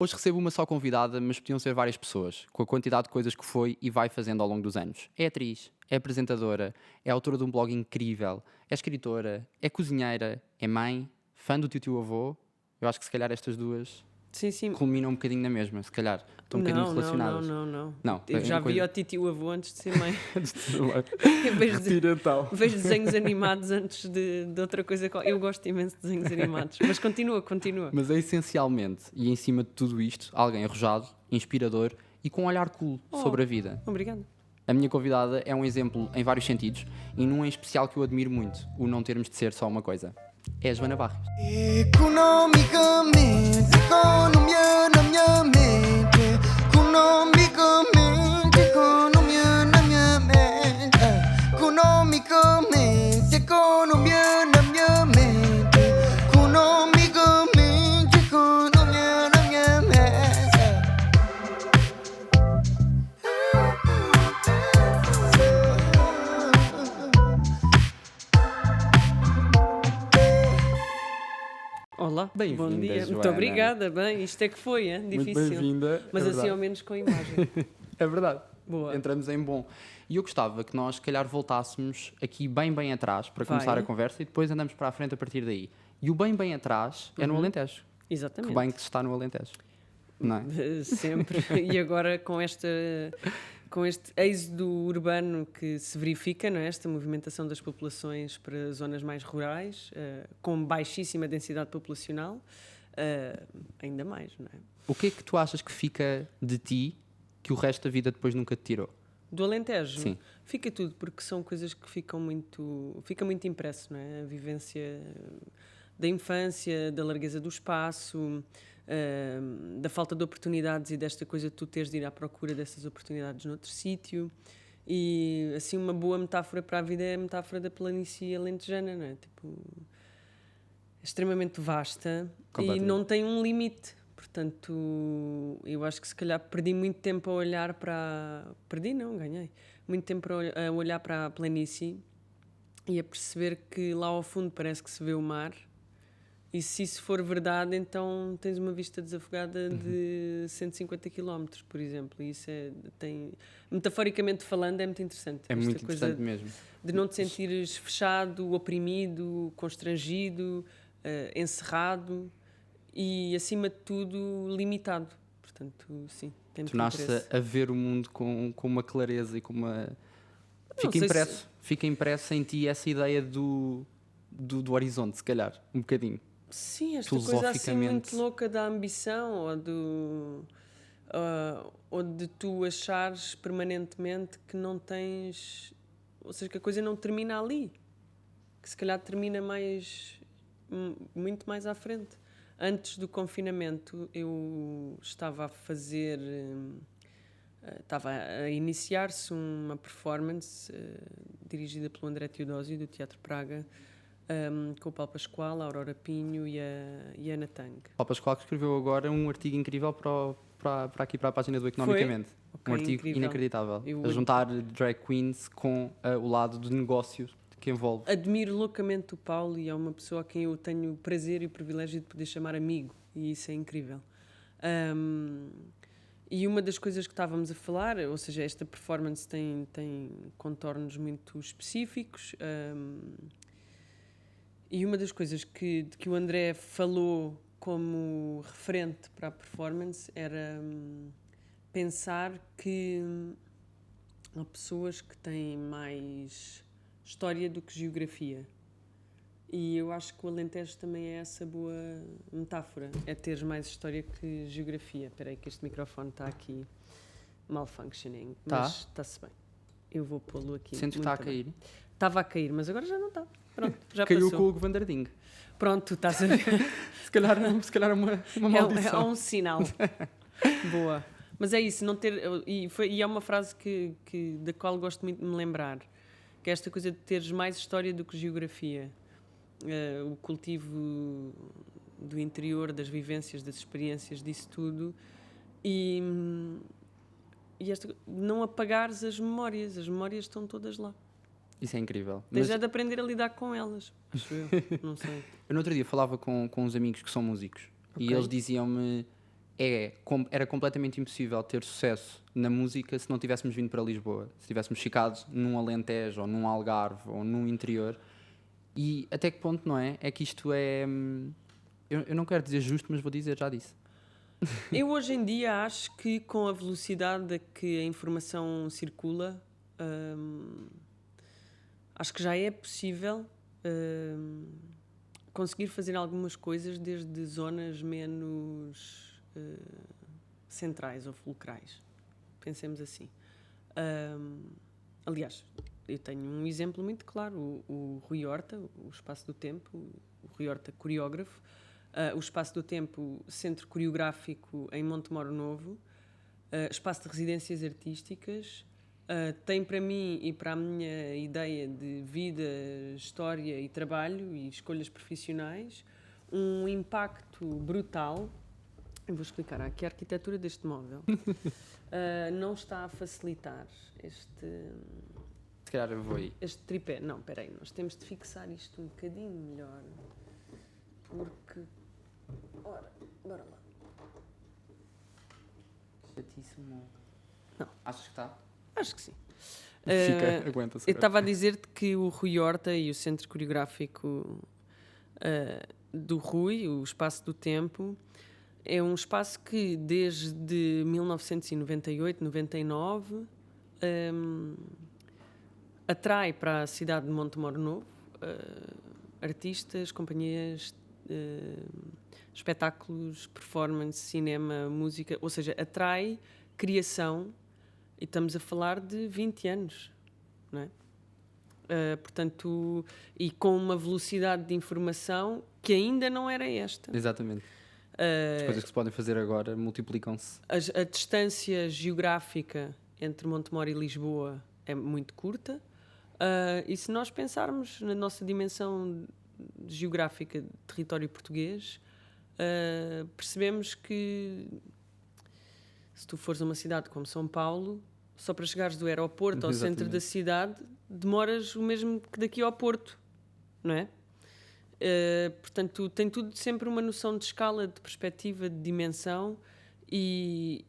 Hoje recebo uma só convidada, mas podiam ser várias pessoas, com a quantidade de coisas que foi e vai fazendo ao longo dos anos. É atriz, é apresentadora, é autora de um blog incrível, é escritora, é cozinheira, é mãe, fã do tio-avô. Eu acho que se calhar estas duas Sim, sim. culminam um bocadinho na mesma, se calhar. Estão um bocadinho relacionadas. Não. Não, Eu é já uma vi coisa... o Titi o avô antes de ser mãe. Eu Retira então. vejo desenhos animados antes de outra coisa. Eu gosto imenso de desenhos animados. Mas continua. Mas é essencialmente, e em cima de tudo isto, alguém arrojado, inspirador e com um olhar cool sobre a vida. Obrigada. A minha convidada é um exemplo em vários sentidos e num em especial que eu admiro muito, o não termos de ser só uma coisa. É a Joana Barros. Economicamente, economia na minha mente. Economicamente, economia na minha mente. Economicamente, economia na minha mente. Economicamente, economia na minha Olá, Bem-vinda, bom dia. Joana. Muito obrigada. Bem, isto é que foi, hein? Muito Difícil. bem-vinda. Mas é assim verdade. ao menos com a imagem. É verdade. Boa. Entramos em bom. E eu gostava que nós, se calhar, voltássemos aqui bem atrás para Vai. começar a conversa e depois andamos para a frente a partir daí. E o bem atrás é no Alentejo. Que Exatamente. bem que se está no Alentejo. Não é? Sempre. E agora com este êxodo urbano que se verifica, não é? Esta movimentação das populações para zonas mais rurais, com baixíssima densidade populacional, ainda mais, não é? O que é que tu achas que fica de ti que o resto da vida depois nunca te tirou? Do Alentejo, Sim. fica tudo, porque são coisas que fica muito impresso, não é? A vivência da infância, da largueza do espaço, da falta de oportunidades e desta coisa de tu teres de ir à procura dessas oportunidades noutro sítio. E assim uma boa metáfora para a vida é a metáfora da planície alentejana, não é? Tipo, é extremamente vasta e Completamente. não tem um limite. Portanto, eu acho que se calhar perdi muito tempo a olhar para... Perdi não, ganhei. Muito tempo a olhar para a planície e a perceber que lá ao fundo parece que se vê o mar. E se isso for verdade, então tens uma vista desafogada de 150 km, por exemplo. E isso metaforicamente falando, é muito interessante. É Esta muito coisa interessante mesmo. de não te sentires fechado, oprimido, constrangido, encerrado e, acima de tudo, limitado. Portanto, sim, tem muito Tornaste interesse. a ver o mundo com uma clareza e com uma... Não sei Fica impresso em ti essa ideia do horizonte, se calhar, um bocadinho. Sim, esta coisa assim Filosoficamente. muito louca da ambição ou de tu achares permanentemente que não tens... Ou seja, que a coisa não termina ali. Que se calhar termina muito mais à frente. Antes do confinamento, eu estava a fazer... estava a iniciar-se uma performance dirigida pelo André Teodósio, do Teatro Praga, com o Paulo Pascoal, a Aurora Pinho e a Ana Tang. O Pascoal que escreveu agora um artigo incrível para a página do Economicamente. Ok, Um artigo incrível. inacreditável. Eu A juntar drag queens com o lado do negócio que envolve. admiro loucamente o Paulo e é uma pessoa a quem eu tenho o prazer e o privilégio de poder chamar amigo, e isso é incrível. E uma das coisas que estávamos a falar, ou seja, esta performance tem contornos muito específicos, e uma das coisas de que o André falou como referente para a performance era pensar que há pessoas que têm mais história do que geografia. E eu acho que o Alentejo também é essa boa metáfora, é teres mais história que geografia. Espera aí que este microfone está aqui malfunctioning, Tá. mas está-se bem. Eu vou pô-lo aqui. Sentes que está a cair? Estava a cair, mas agora já não está. Pronto, já Caiu passou. com o Vanderding. Pronto, tu estás a ver. Se calhar é uma maldição. É um sinal. Boa. Mas é isso, não ter... E é uma frase da qual gosto muito de me lembrar, que é esta coisa de teres mais história do que geografia. O cultivo do interior, das vivências, das experiências, disso tudo. E não apagares as memórias estão todas lá. Isso é incrível. Tens Mas já de aprender a lidar com elas, acho eu, não sei. eu no outro dia falava com uns amigos que são músicos e Ok. eles diziam-me era completamente impossível ter sucesso na música se não tivéssemos vindo para Lisboa, se tivéssemos ficado num Alentejo, ou num Algarve, ou num interior. E até que ponto, não é? É que isto é... eu não quero dizer justo, mas vou dizer, já disse. Eu hoje em dia acho que com a velocidade a que a informação circula, acho que já é possível conseguir fazer algumas coisas desde zonas menos centrais ou fulcrais. Pensemos assim. Aliás, eu tenho um exemplo muito claro. O Rui Horta, o Espaço do Tempo, o Rui Horta coreógrafo, o Espaço do Tempo, Centro Coreográfico em Montemoro Novo, espaço de residências artísticas, tem para mim e para a minha ideia de vida, história e trabalho e escolhas profissionais um impacto brutal. Eu vou explicar aqui a arquitetura deste móvel. Não está a facilitar Se calhar eu vou aí. este tripé. Não, espera aí, nós temos de fixar isto um bocadinho melhor. Porque... Ora, bora lá. Chatíssimo. Não. Achas que está? Acho que sim. Aguenta-se. Eu estava a dizer-te que o Rui Horta e o Centro Coreográfico do Rui, o Espaço do Tempo, é um espaço que desde 1998, 99 atrai para a cidade de Montemoro Novo artistas, companhias, espetáculos, performance, cinema, música, ou seja, atrai criação, e estamos a falar de 20 anos, não é? Portanto, e com uma velocidade de informação que ainda não era esta. Exatamente. As coisas que se podem fazer agora multiplicam-se. A distância geográfica entre Montemoro e Lisboa é muito curta, e se nós pensarmos na nossa dimensão geográfica de território português, percebemos que se tu fores a uma cidade como São Paulo, só para chegares do aeroporto ao centro da cidade, demoras o mesmo que daqui ao Porto, não é? Portanto, tem tudo sempre uma noção de escala, de perspectiva, de dimensão, e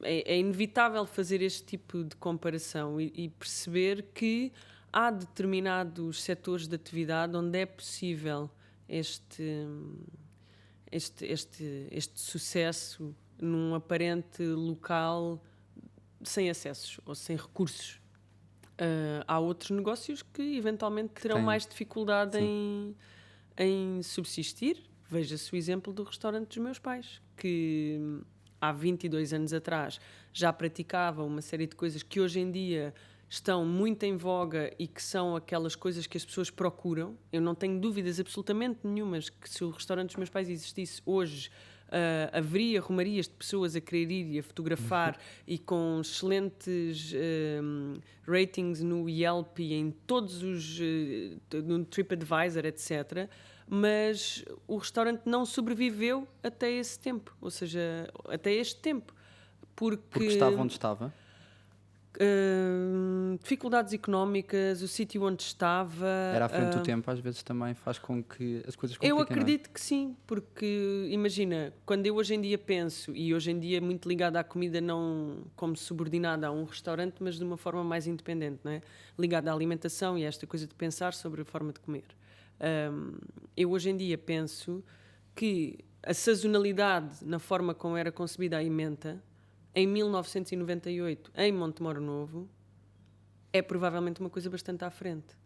é inevitável fazer este tipo de comparação e perceber que há determinados setores de atividade onde é possível este sucesso num aparente local sem acessos ou sem recursos. Há outros negócios que eventualmente terão mais dificuldade em subsistir. Veja-se o exemplo do restaurante dos meus pais, que há 22 anos atrás já praticava uma série de coisas que hoje em dia estão muito em voga e que são aquelas coisas que as pessoas procuram. Eu não tenho dúvidas absolutamente nenhumas que se o restaurante dos meus pais existisse hoje, haveria romarias de pessoas a querer ir e a fotografar e com excelentes ratings no Yelp e em todos os no TripAdvisor, etc. Mas o restaurante não sobreviveu até esse tempo, ou seja, até este tempo, porque estava onde estava. Dificuldades económicas, o sítio onde estava... Era à frente do tempo, às vezes também faz com que as coisas compliquem. Eu acredito que sim, porque imagina, quando eu hoje em dia penso, e hoje em dia muito ligada à comida, não como subordinada a um restaurante, mas de uma forma mais independente, não é? Ligada à alimentação e a esta coisa de pensar sobre a forma de comer. Eu hoje em dia penso que a sazonalidade na forma como era concebida a ementa em 1998, em Montemoro Novo, é provavelmente uma coisa bastante à frente.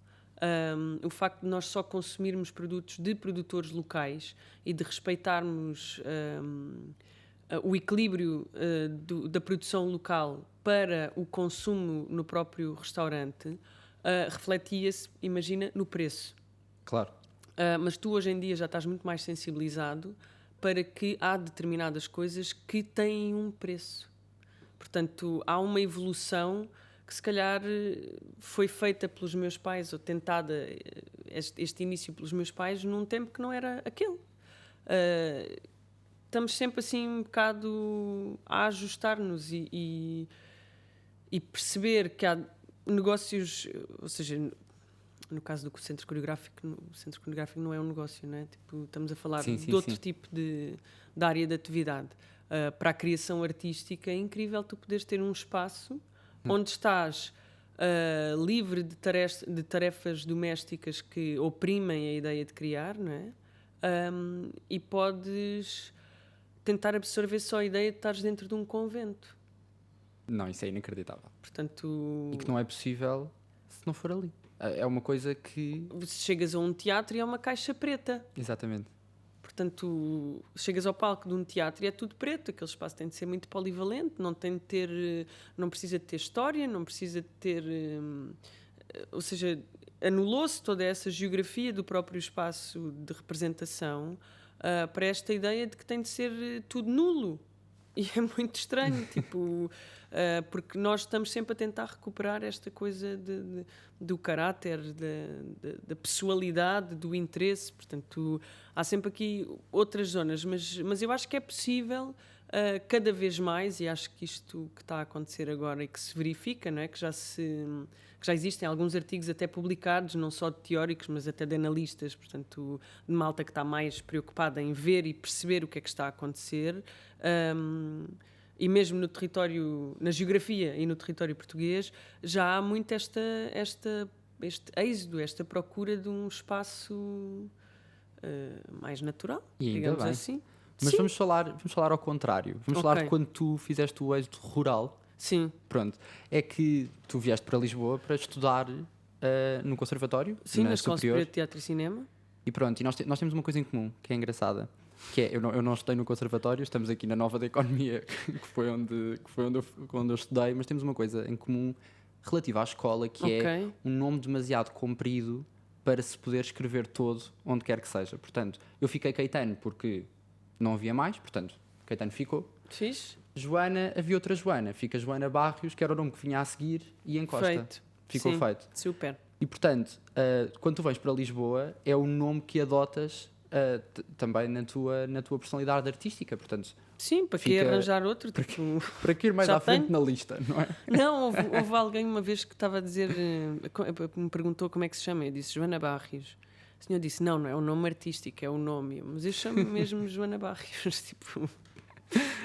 O facto de nós só consumirmos produtos de produtores locais e de respeitarmos o equilíbrio da produção local para o consumo no próprio restaurante refletia-se, imagina, no preço. Claro. Mas tu hoje em dia já estás muito mais sensibilizado para que há determinadas coisas que têm um preço. Portanto, há uma evolução que se calhar foi feita pelos meus pais, ou tentada este início pelos meus pais, num tempo que não era aquele. Estamos sempre assim um bocado a ajustar-nos e perceber que há negócios, ou seja, no caso do centro coreográfico, o centro coreográfico não é um negócio, não é? Tipo, estamos a falar Sim, de outro tipo de área de atividade. Para a criação artística é incrível tu poderes ter um espaço onde estás livre de tarefas domésticas que oprimem a ideia de criar, não é? E podes tentar absorver só a ideia de estares dentro de um convento. Não, isso é inacreditável. Portanto, E que não é possível se não for ali. É uma coisa que... chegas a um teatro e é uma caixa preta. Exatamente. Portanto, chegas ao palco de um teatro e é tudo preto. Aquele espaço tem de ser muito polivalente, não precisa de ter história, não precisa de ter... ou seja, anulou-se toda essa geografia do próprio espaço de representação para esta ideia de que tem de ser tudo nulo. E é muito estranho, tipo, porque nós estamos sempre a tentar recuperar esta coisa do caráter, da pessoalidade, do interesse. Portanto, há sempre aqui outras zonas, mas eu acho que é possível cada vez mais, e acho que isto que está a acontecer agora e que se verifica, não é? Que já existem alguns artigos até publicados, não só de teóricos, mas até de analistas, portanto, de malta que está mais preocupada em ver e perceber o que é que está a acontecer. E mesmo no território, na geografia e no território português, já há muito este êxodo, esta procura de um espaço mais natural, E ainda digamos bem. assim. Mas Sim. vamos falar ao contrário. Vamos falar Ok. de quando tu fizeste o êxodo rural. Sim, Pronto. É que tu vieste para Lisboa para estudar no conservatório, sim, na Escola superior. Superior de Teatro e Cinema. E pronto, e nós temos uma coisa em comum, que é engraçada. Que é, eu não estudei no conservatório, estamos aqui na Nova da Economia, que foi onde eu estudei, mas temos uma coisa em comum relativa à escola, que é Ok. um nome demasiado comprido para se poder escrever todo onde quer que seja. Portanto, eu fiquei Caetano porque não havia mais, portanto, Caetano ficou. Fixe? Joana, havia outra Joana, fica Joana Barrios, que era o nome que vinha a seguir, e encosta. Feito. Ficou Sim. feito. Super. E portanto, quando tu vens para Lisboa, é o nome que adotas também na tua personalidade artística. Portanto, Sim, para que Fica- arranjar outro? Tipo... para que ir mais Já à frente tenho. na lista, não é? Não, houve alguém uma vez que estava a dizer, me perguntou como é que se chama. Eu disse Joana Barrios. O senhor disse: não é um nome artístico, é o nome. Mas eu chamo mesmo Joana Barrios. Tipo,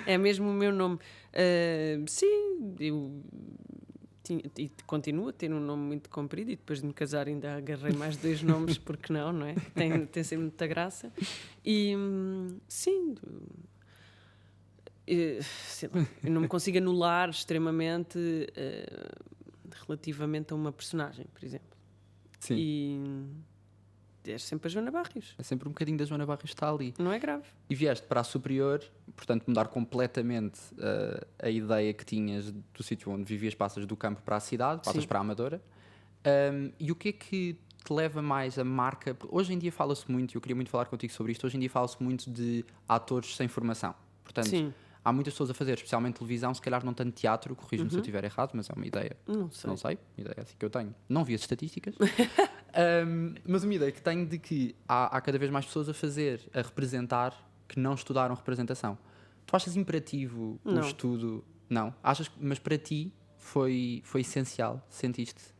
é mesmo o meu nome. Sim, eu e continuo a ter um nome muito comprido, e depois de me casar ainda agarrei mais 2 nomes, porque não é? Tem sempre muita graça. E sim, sei lá, eu não me consigo anular extremamente relativamente a uma personagem, por exemplo. Sim. E és sempre a Joana Barrios, É sempre um bocadinho da Joana Barrios que está ali. não é grave. E vieste para a superior, portanto, mudar completamente a ideia que tinhas do sítio onde vivias, passas do campo para a cidade, passas Sim. para a Amadora. E o que é que te leva mais a marca? Porque hoje em dia fala-se muito, e eu queria muito falar contigo sobre isto, hoje em dia fala-se muito de atores sem formação. Portanto, Sim, há muitas pessoas a fazer, especialmente televisão, se calhar não tanto teatro, corrijo-me se eu estiver errado, mas é uma ideia. não sei. Não sei, uma ideia assim que eu tenho. Não vi as estatísticas. Mas uma ideia que tenho de que há cada vez mais pessoas a representar que não estudaram representação. Tu achas imperativo o Não. estudo? Não. Achas, mas para ti foi essencial? Sentiste?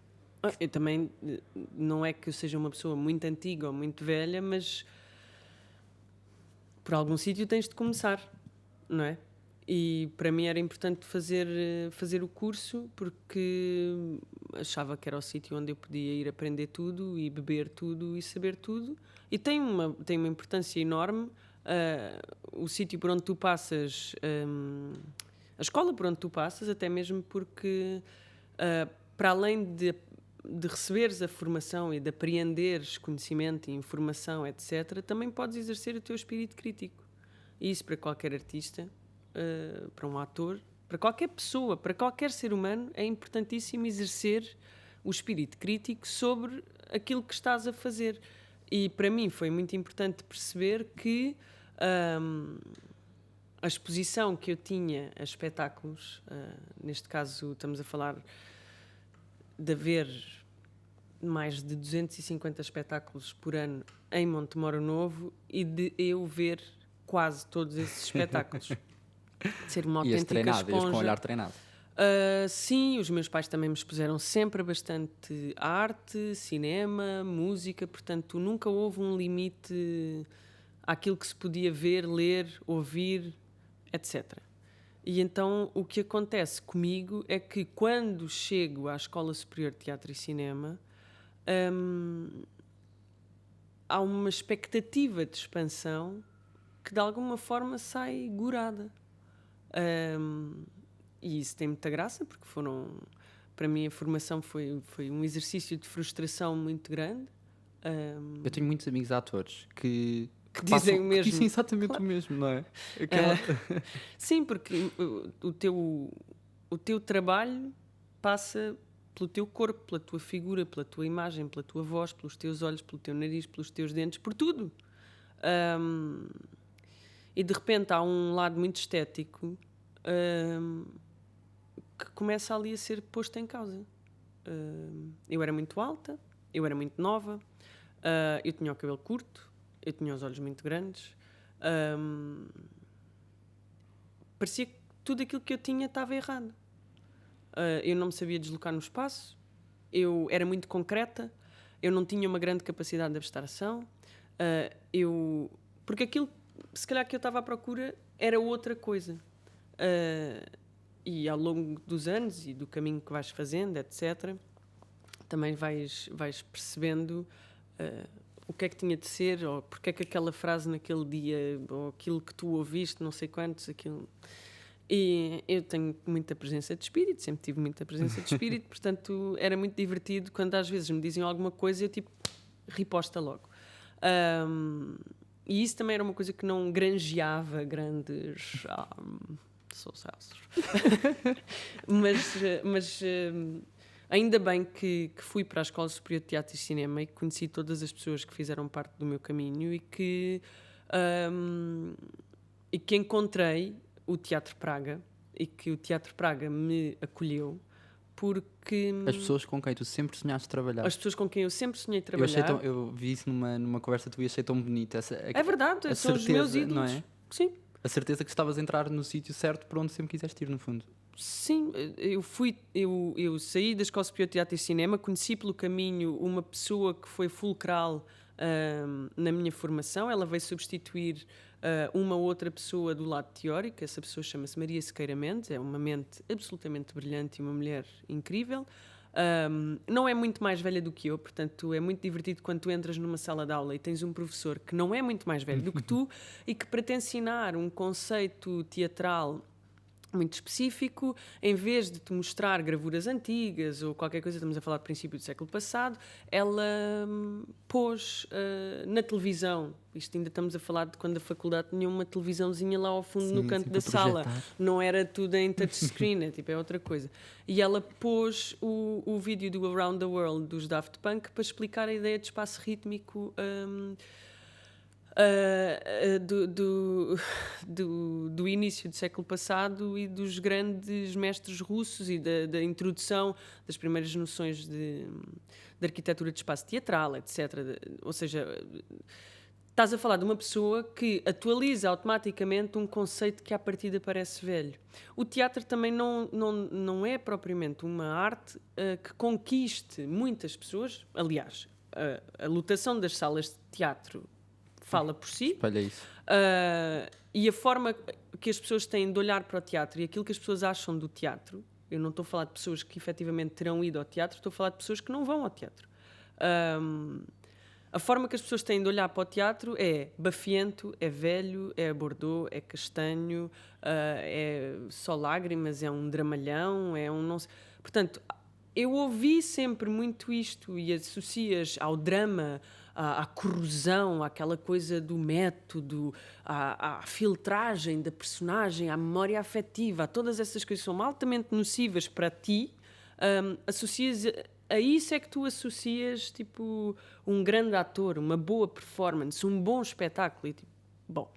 Eu também, não é que eu seja uma pessoa muito antiga ou muito velha, mas por algum sítio tens de começar, não é? E para mim era importante fazer o curso, porque achava que era o sítio onde eu podia ir aprender tudo e beber tudo e saber tudo. E tem uma importância enorme o sítio por onde tu passas, a escola por onde tu passas, até mesmo porque para além de receberes a formação e de apreenderes conhecimento e informação, etc., também podes exercer o teu espírito crítico. E isso para qualquer artista, para um ator, para qualquer pessoa, para qualquer ser humano, é importantíssimo exercer o espírito crítico sobre aquilo que estás a fazer. E para mim foi muito importante perceber que a exposição que eu tinha a espetáculos, neste caso estamos a falar de haver mais de 250 espetáculos por ano em Montemoro Novo e de eu ver quase todos esses espetáculos. De ser uma Ias autêntica treinado, ias com um esponja. olhar treinado. Sim, os meus pais também me expuseram sempre a bastante arte, cinema, música, portanto nunca houve um limite àquilo que se podia ver, ler, ouvir, etc. E então o que acontece comigo é que quando chego à Escola Superior de Teatro e Cinema, há uma expectativa de expansão que de alguma forma sai gorada. E isso tem muita graça, porque para mim a formação foi um exercício de frustração muito grande. Eu tenho muitos amigos atores que Dizem o que mesmo. dizem exatamente o mesmo, não é? Aquela... Sim, porque o teu trabalho passa pelo teu corpo, pela tua figura, pela tua imagem, pela tua voz, pelos teus olhos, pelo teu nariz, pelos teus dentes, por tudo. E de repente há um lado muito estético que começa ali a ser posto em causa. Eu era muito alta, eu era muito nova, eu tinha o cabelo curto, eu tinha os olhos muito grandes. Parecia que tudo aquilo que eu tinha estava errado. Eu não me sabia deslocar no espaço, eu era muito concreta, eu não tinha uma grande capacidade de abstração, porque aquilo, se calhar, que eu estava à procura era outra coisa. E ao longo dos anos e do caminho que vais fazendo, etc., também vais percebendo o que é que tinha de ser, ou porque é que aquela frase naquele dia, ou aquilo que tu ouviste, não sei quantos, aquilo... E eu tenho muita presença de espírito, sempre tive muita presença de espírito, portanto era muito divertido quando às vezes me diziam alguma coisa e eu tipo riposta logo. E isso também era uma coisa que não granjeava grandes sucessos. mas ainda bem que fui para a Escola Superior de Teatro e Cinema e que conheci todas as pessoas que fizeram parte do meu caminho e que encontrei o Teatro Praga e que o Teatro Praga me acolheu porque... As pessoas com quem tu sempre sonhaste trabalhar. As pessoas com quem eu sempre sonhei trabalhar... Eu vi isso numa conversa tua e achei tão bonita. É verdade, são os meus ídolos. Não é? Sim. A certeza que estavas a entrar no sítio certo para onde sempre quiseste ir, no fundo. Sim, eu saí da Escola Superior de Teatro e Cinema, conheci pelo caminho uma pessoa que foi fulcral na minha formação. Ela veio substituir uma outra pessoa do lado teórico. Essa pessoa chama-se Maria Sequeira Mendes, é uma mente absolutamente brilhante e uma mulher incrível. Não é muito mais velha do que eu, portanto é muito divertido quando tu entras numa sala de aula e tens um professor que não é muito mais velho do que tu e que para te ensinar um conceito teatral muito específico, em vez de te mostrar gravuras antigas ou qualquer coisa, estamos a falar do princípio do século passado, ela pôs na televisão, isto ainda estamos a falar de quando a faculdade tinha uma televisãozinha lá ao fundo, no canto da sala, não era tudo em touchscreen, é outra coisa. E ela pôs o vídeo do Around the World dos Daft Punk para explicar a ideia de espaço rítmico do início do século passado e dos grandes mestres russos e da introdução das primeiras noções de arquitetura de espaço teatral, etc. Ou seja, estás a falar de uma pessoa que atualiza automaticamente um conceito que à partida parece velho. O teatro também não é propriamente uma arte que conquiste muitas pessoas. Aliás, a lotação das salas de teatro fala por si. Espalha isso. E a forma que as pessoas têm de olhar para o teatro e aquilo que as pessoas acham do teatro, eu não estou a falar de pessoas que efetivamente terão ido ao teatro, estou a falar de pessoas que não vão ao teatro. A forma que as pessoas têm de olhar para o teatro é bafiento, é velho, é bordeaux, é castanho, é só lágrimas, é um dramalhão, é um não sei... Portanto, eu ouvi sempre muito isto e associas ao drama, à corrosão, àquela coisa do método, à filtragem da personagem, à memória afetiva, a todas essas coisas que são altamente nocivas para ti, associas... A isso é que tu associas tipo um grande ator, uma boa performance, um bom espetáculo. E, tipo, bom,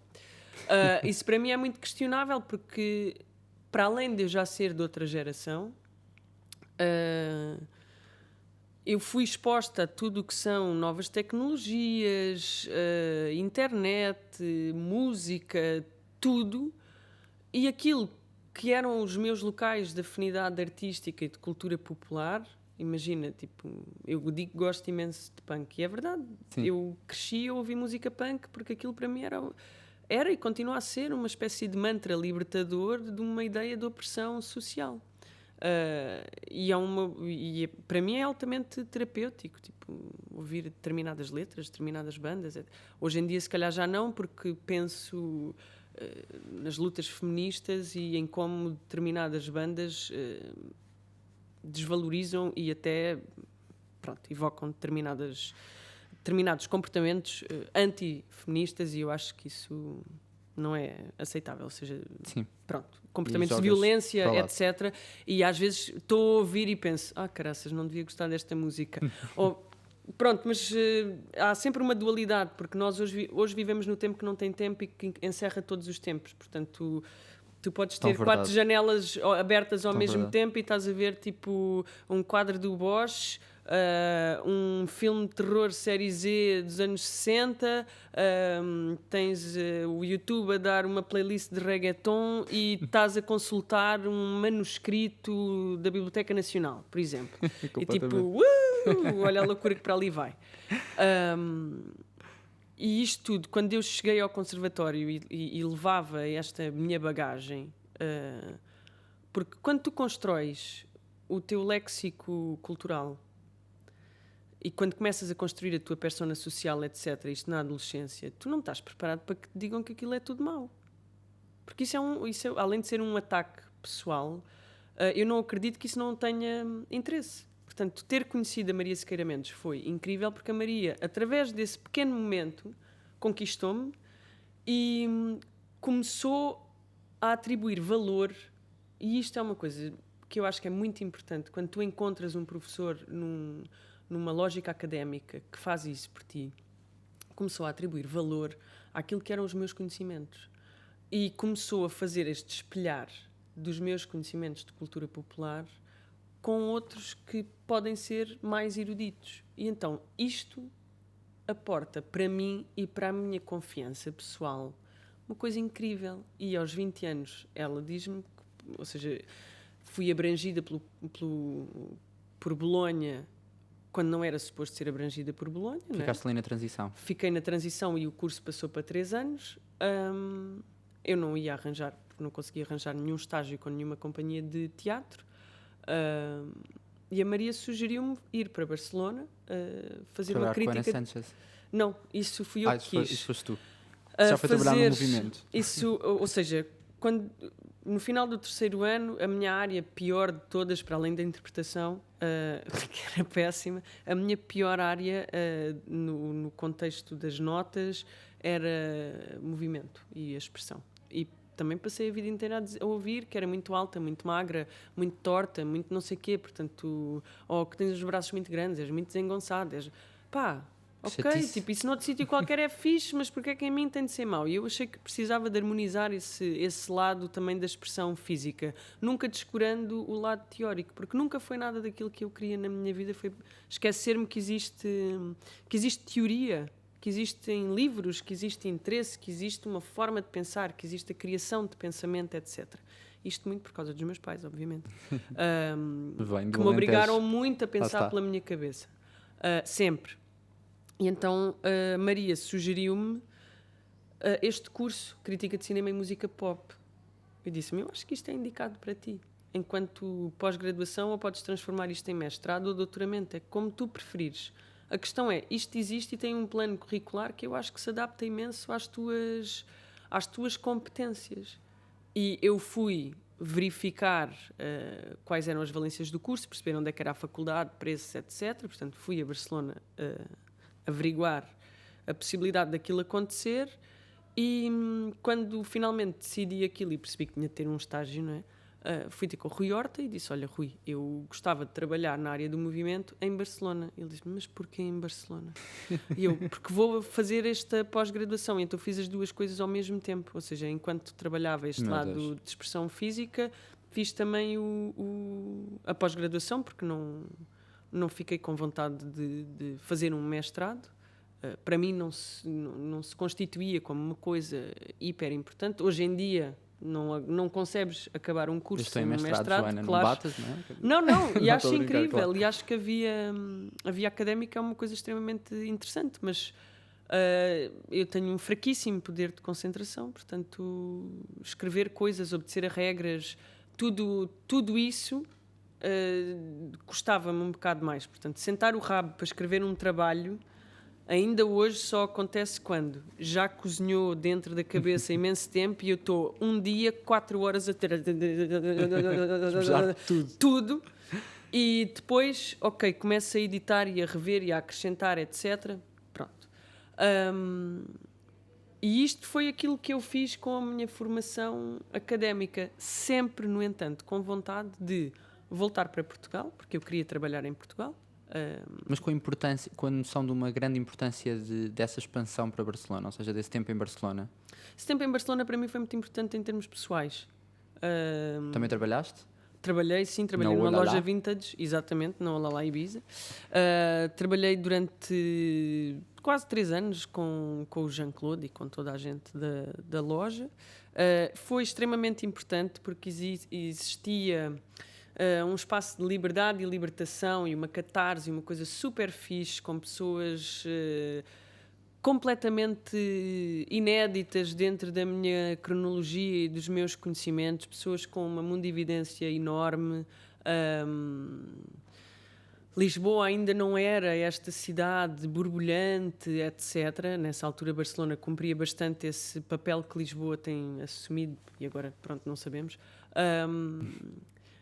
isso para mim é muito questionável porque, para além de eu já ser de outra geração, eu fui exposta a tudo o que são novas tecnologias, internet, música, tudo, e aquilo que eram os meus locais de afinidade artística e de cultura popular. Imagina, tipo, eu digo que gosto imenso de punk, e é verdade. Sim. Eu cresci a ouvir música punk porque aquilo para mim era e continua a ser uma espécie de mantra libertador de uma ideia de opressão social. Para mim é altamente terapêutico, tipo, ouvir determinadas letras, determinadas bandas. Hoje em dia se calhar já não, porque penso nas lutas feministas e em como determinadas bandas desvalorizam e até evocam determinados comportamentos antifeministas, e eu acho que isso não é aceitável, ou seja, Sim. comportamentos de jogas violência, para o lado. etc. E às vezes estou a ouvir e penso, caraças, não devia gostar desta música. Mas há sempre uma dualidade, porque nós hoje vivemos no tempo que não tem tempo e que encerra todos os tempos. Portanto, tu podes ter Tão 4 verdade. janelas abertas ao Tão mesmo verdade. tempo e estás a ver tipo um quadro do Bosch, um filme de terror série Z dos anos 60, tens o YouTube a dar uma playlist de reggaeton e estás a consultar um manuscrito da Biblioteca Nacional, por exemplo. E tipo, olha a loucura que para ali vai. E isto tudo, quando eu cheguei ao conservatório e levava esta minha bagagem, porque quando tu constróis o teu léxico cultural e quando começas a construir a tua persona social, etc., isto na adolescência, tu não estás preparado para que te digam que aquilo é tudo mau. Porque isso além de ser um ataque pessoal, eu não acredito que isso não tenha interesse. Portanto, ter conhecido a Maria Sequeira Mendes foi incrível, porque a Maria, através desse pequeno momento, conquistou-me e começou a atribuir valor. E isto é uma coisa que eu acho que é muito importante. Quando tu encontras um professor numa lógica académica que faz isso por ti, começou a atribuir valor àquilo que eram os meus conhecimentos. E começou a fazer este espelhar dos meus conhecimentos de cultura popular com outros que podem ser mais eruditos. E então isto aporta para mim e para a minha confiança pessoal uma coisa incrível. E aos 20 anos ela diz-me, ou seja, fui abrangida por Bolonha quando não era suposto ser abrangida por Bolonha. Ficaste ali na transição. Fiquei na transição e o curso passou para 3 anos. Eu não ia arranjar, porque não conseguia arranjar nenhum estágio com nenhuma companhia de teatro. E a Maria sugeriu-me ir para Barcelona fazer Trabalhar uma com crítica. Ana Sanchez. Não, isso fui eu que quis. Isso foste tu. Já foi trabalhar no movimento. Isso, ou seja, no final do 3º ano, a minha área pior de todas, para além da interpretação, que era péssima, a minha pior área no contexto das notas era movimento e a expressão. E também passei a vida inteira a ouvir que era muito alta, muito magra, muito torta, muito não sei o quê, portanto, ou que tens os braços muito grandes, és muito desengonçado, ok, Chatice. tipo, isso noutro sítio qualquer é fixe, mas porque é que em mim tem de ser mau? E eu achei que precisava de harmonizar esse lado também da expressão física, nunca descurando o lado teórico, porque nunca foi nada daquilo que eu queria na minha vida, foi esquecer-me que existe teoria, que existem livros, que existe interesse, que existe uma forma de pensar, que existe a criação de pensamento, etc. Isto muito por causa dos meus pais, obviamente. Que me obrigaram muito a pensar pela minha cabeça. Sempre. E então a Maria sugeriu-me este curso, Crítica de Cinema e Música Pop. Eu disse-me, eu acho que isto é indicado para ti. Enquanto pós-graduação, ou podes transformar isto em mestrado ou doutoramento. É como tu preferires. A questão é, isto existe e tem um plano curricular que eu acho que se adapta imenso às tuas competências. E eu fui verificar quais eram as valências do curso, perceber onde é que era a faculdade, preços, etc. Portanto, fui a Barcelona averiguar a possibilidade daquilo acontecer e quando finalmente decidi aquilo e percebi que tinha de ter um estágio, não é? Fui ter com o Rui Horta e disse, olha Rui, eu gostava de trabalhar na área do movimento em Barcelona. Ele disse, mas porquê em Barcelona? E eu, porque vou fazer esta pós-graduação. E então fiz as duas coisas ao mesmo tempo, ou seja, enquanto trabalhava este lado de expressão física, fiz também a pós-graduação, porque não fiquei com vontade de fazer um mestrado. Para mim não se constituía como uma coisa hiper importante. Hoje em dia Não concebes acabar um curso Estou em um mestrado, Joana, claro. não batas, não é? Não, e Não, acho estou a brincar, incrível, claro. e acho que a via académica é uma coisa extremamente interessante, mas eu tenho um fraquíssimo poder de concentração, portanto, escrever coisas, obedecer a regras, tudo isso custava-me um bocado mais. Portanto, sentar o rabo para escrever um trabalho ainda hoje só acontece quando já cozinhou dentro da cabeça imenso tempo e eu estou um dia 4 horas a ter Espejar tudo. tudo e depois, ok, começo a editar e a rever e a acrescentar, etc. Pronto. E isto foi aquilo que eu fiz com a minha formação académica, sempre, no entanto, com vontade de voltar para Portugal, porque eu queria trabalhar em Portugal. Mas com a importância, com a noção de uma grande importância dessa expansão para Barcelona, ou seja, desse tempo em Barcelona. Esse tempo em Barcelona para mim foi muito importante em termos pessoais. Também trabalhaste? Trabalhei Na numa Olala? loja vintage, exatamente, na Olala Ibiza. Trabalhei durante quase 3 anos com o Jean-Claude e com toda a gente da loja. Foi extremamente importante porque existia um espaço de liberdade e libertação e uma catarse, uma coisa super fixe, com pessoas completamente inéditas dentro da minha cronologia e dos meus conhecimentos, pessoas com uma mundividência enorme. Lisboa ainda não era esta cidade borbulhante, etc. Nessa altura Barcelona cumpria bastante esse papel que Lisboa tem assumido e agora, pronto, não sabemos.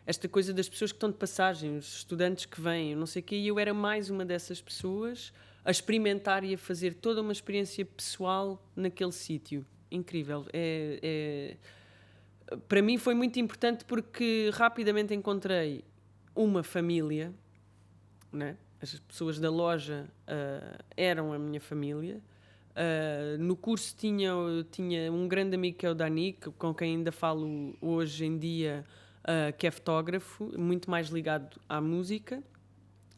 Esta coisa das pessoas que estão de passagem, os estudantes que vêm, não sei o quê, e eu era mais uma dessas pessoas a experimentar e a fazer toda uma experiência pessoal naquele sítio. Incrível. Para mim foi muito importante porque rapidamente encontrei uma família, né? As pessoas da loja eram a minha família. No curso tinha um grande amigo que é o Dani, com quem ainda falo hoje em dia, que é fotógrafo, muito mais ligado à música.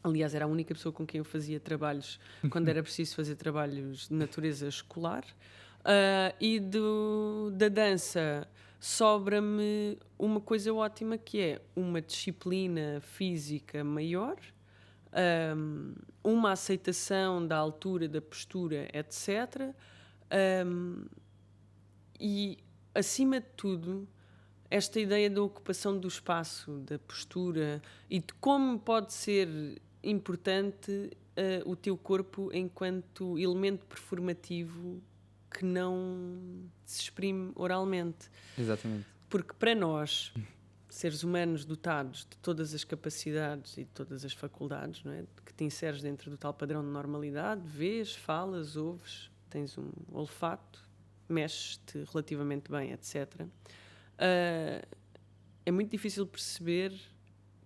Aliás, era a única pessoa com quem eu fazia trabalhos quando era preciso fazer trabalhos de natureza escolar. E da dança sobra-me uma coisa ótima, que é uma disciplina física maior, uma aceitação da altura, da postura, etc. E, acima de tudo, esta ideia da ocupação do espaço, da postura e de como pode ser importante o teu corpo enquanto elemento performativo que não se exprime oralmente. Exatamente. Porque para nós, seres humanos dotados de todas as capacidades e de todas as faculdades, não é? Que te inseres dentro do tal padrão de normalidade, vês, falas, ouves, tens um olfato, mexes-te relativamente bem, etc. É muito difícil perceber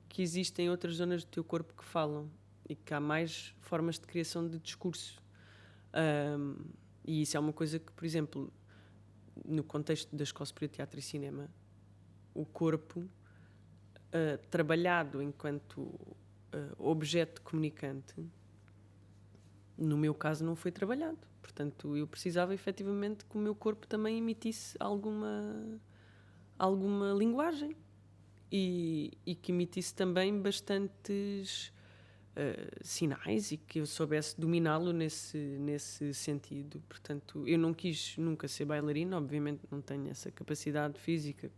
que existem outras zonas do teu corpo que falam e que há mais formas de criação de discurso. E isso é uma coisa que, por exemplo, no contexto da Escola Superior de Teatro e Cinema, o corpo trabalhado enquanto objeto comunicante, no meu caso, não foi trabalhado. Portanto, eu precisava efetivamente que o meu corpo também emitisse alguma linguagem e que emitisse também bastantes sinais e que eu soubesse dominá-lo nesse sentido. Portanto, eu não quis nunca ser bailarina, obviamente não tenho essa capacidade física que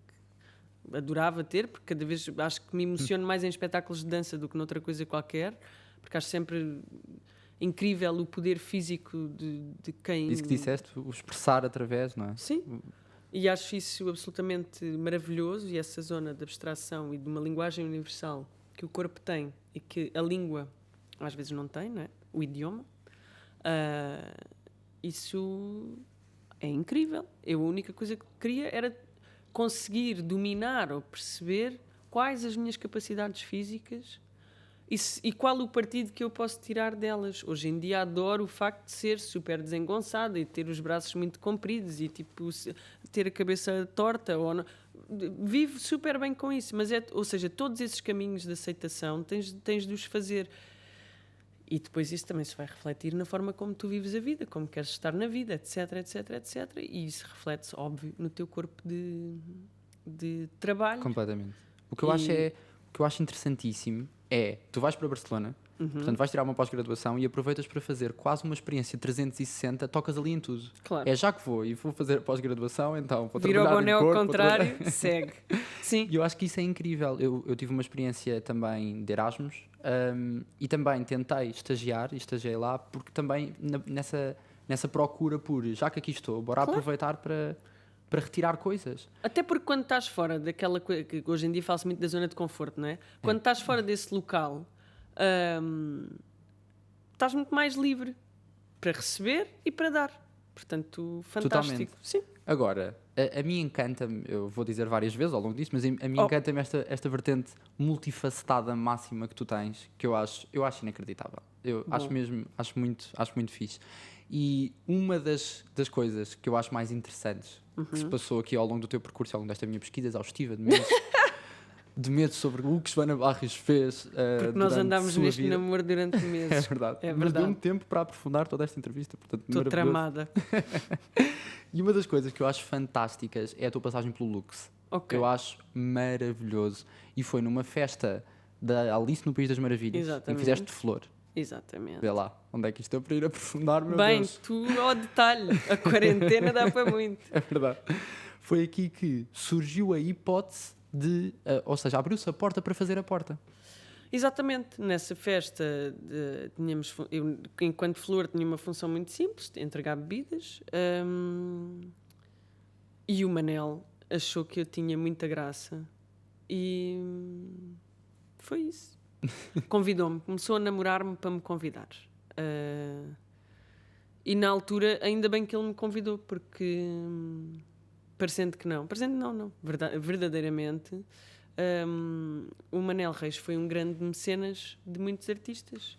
adorava ter, porque cada vez acho que me emociono mais em espetáculos de dança do que noutra coisa qualquer, porque acho sempre incrível o poder físico de quem... Isso que disseste, o expressar através, não é? Sim. E acho isso absolutamente maravilhoso, e essa zona de abstração e de uma linguagem universal que o corpo tem e que a língua às vezes não tem, não é? O idioma. Isso é incrível. Eu, a única coisa que queria era conseguir dominar ou perceber quais as minhas capacidades físicas e qual o partido que eu posso tirar delas. Hoje em dia adoro o facto de ser super desengonçada e ter os braços muito compridos e tipo ter a cabeça torta. Vivo super bem com isso, mas ou seja, todos esses caminhos de aceitação tens de os fazer. E depois isso também se vai refletir na forma como tu vives a vida, como queres estar na vida, etc, etc, etc. E isso reflete-se, óbvio, no teu corpo de trabalho. Completamente. O que eu acho interessantíssimo é, tu vais para Barcelona, portanto vais tirar uma pós-graduação e aproveitas para fazer quase uma experiência 360, tocas ali em tudo. Claro. É já que vou e vou fazer pós-graduação, então vou Vira o trabalhar boné em ao corpo, vou contrário, trabalhar- segue. Sim. E eu acho que isso é incrível. Eu tive uma experiência também de Erasmus, e também tentei estagiar e estagiei lá porque também nessa procura por, já que aqui estou, bora Claro. aproveitar para retirar coisas. Até porque quando estás fora daquela coisa que hoje em dia fala-se muito da zona de conforto, não é? Quando estás fora desse local, estás muito mais livre para receber e para dar. Portanto, fantástico. Totalmente. Sim. Agora, a mim encanta-me, eu vou dizer várias vezes ao longo disso, mas a mim Oh. encanta-me esta vertente multifacetada máxima que tu tens, que eu acho inacreditável. Eu Bom. acho muito fixe. E uma das coisas que eu acho mais interessantes que se passou aqui ao longo do teu percurso, ao longo desta minha pesquisa exaustiva de medo sobre o que Joana Barros fez Porque nós durante andámos sua neste vida. namoro durante É meses. verdade. É Mas verdade. deu-me tempo para aprofundar toda esta entrevista, portanto, Estou maravilhoso. tramada. E uma das coisas que eu acho fantásticas é a tua passagem pelo Lux. Ok. Eu acho maravilhoso. E foi numa festa da Alice no País das Maravilhas, em que Exatamente. fizeste de flor. Exatamente. Vê lá, onde é que isto é para ir aprofundar, meu Bem, Deus. tu ao detalhe. A quarentena dá para muito. É verdade. Foi aqui que surgiu a hipótese de... ou seja, abriu-se a porta para fazer a porta. Exatamente, nessa festa eu, enquanto flor, tinha uma função muito simples, de entregar bebidas, e o Manel achou que eu tinha muita graça e foi isso. Convidou-me, começou a namorar-me para me convidar. E na altura, ainda bem que ele me convidou, porque parecendo que não, verdadeiramente. O Manel Reis foi um grande mecenas de muitos artistas.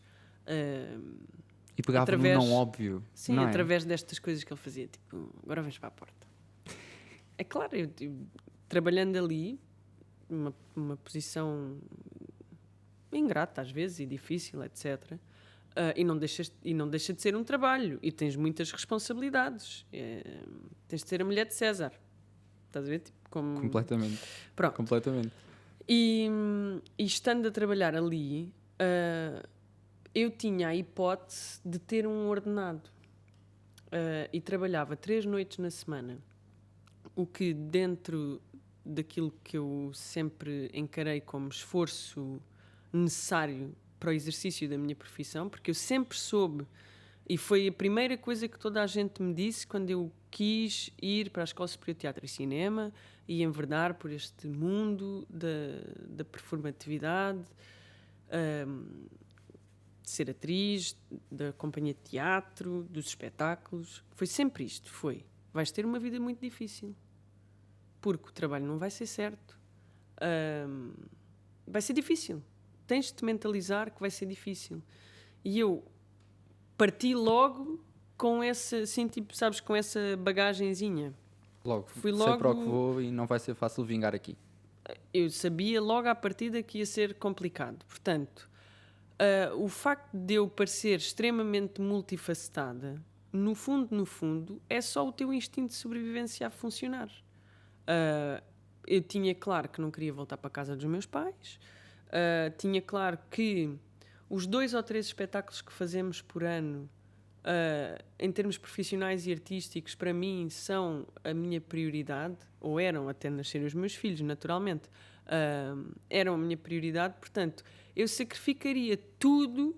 E pegava Através- no não óbvio. Sim, não é? através destas coisas que ele fazia, tipo, agora vens para a porta. É claro, eu trabalhando ali, uma posição ingrata às vezes e difícil, etc. E não deixa de ser um trabalho e tens muitas responsabilidades. Tens de ser a mulher de César. Estás a ver? Tipo, como... Completamente. Pronto. Completamente. E estando a trabalhar ali, eu tinha a hipótese de ter um ordenado. E trabalhava 3 noites na semana. O que, dentro daquilo que eu sempre encarei como esforço necessário para o exercício da minha profissão, porque eu sempre soube, e foi a primeira coisa que toda a gente me disse quando eu quis ir para a Escola Superior de Teatro e Cinema e enverdar por este mundo da performatividade, de ser atriz, da companhia de teatro, dos espetáculos. Foi sempre isto, foi. Vais ter uma vida muito difícil. Porque o trabalho não vai ser certo. Vai ser difícil. Tens de te mentalizar que vai ser difícil. E eu parti logo com essa, assim, tipo, sabes, com essa bagagenzinha. Logo, Fui sei para o logo- que vou e não vai ser fácil vingar aqui. Eu sabia logo à partida que ia ser complicado. Portanto, o facto de eu parecer extremamente multifacetada, no fundo, é só o teu instinto de sobrevivência a funcionar. Eu tinha claro que não queria voltar para a casa dos meus pais. Tinha claro que os 2 ou 3 espetáculos que fazemos por ano, em termos profissionais e artísticos, para mim são a minha prioridade, ou eram até nascerem os meus filhos, naturalmente, eram a minha prioridade. Portanto, eu sacrificaria tudo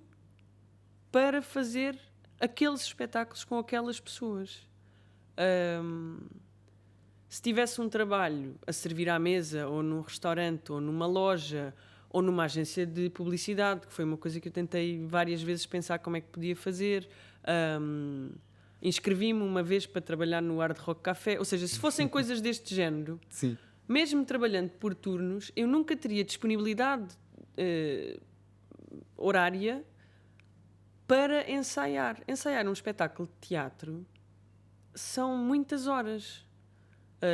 para fazer aqueles espetáculos com aquelas pessoas. Se tivesse um trabalho a servir à mesa, ou num restaurante, ou numa loja, ou numa agência de publicidade, que foi uma coisa que eu tentei várias vezes pensar como é que podia fazer. Inscrevi-me uma vez para trabalhar no Hard Rock Café. Ou seja, se fossem coisas deste género, Sim. mesmo trabalhando por turnos, eu nunca teria disponibilidade horária para ensaiar. Ensaiar um espetáculo de teatro são muitas horas.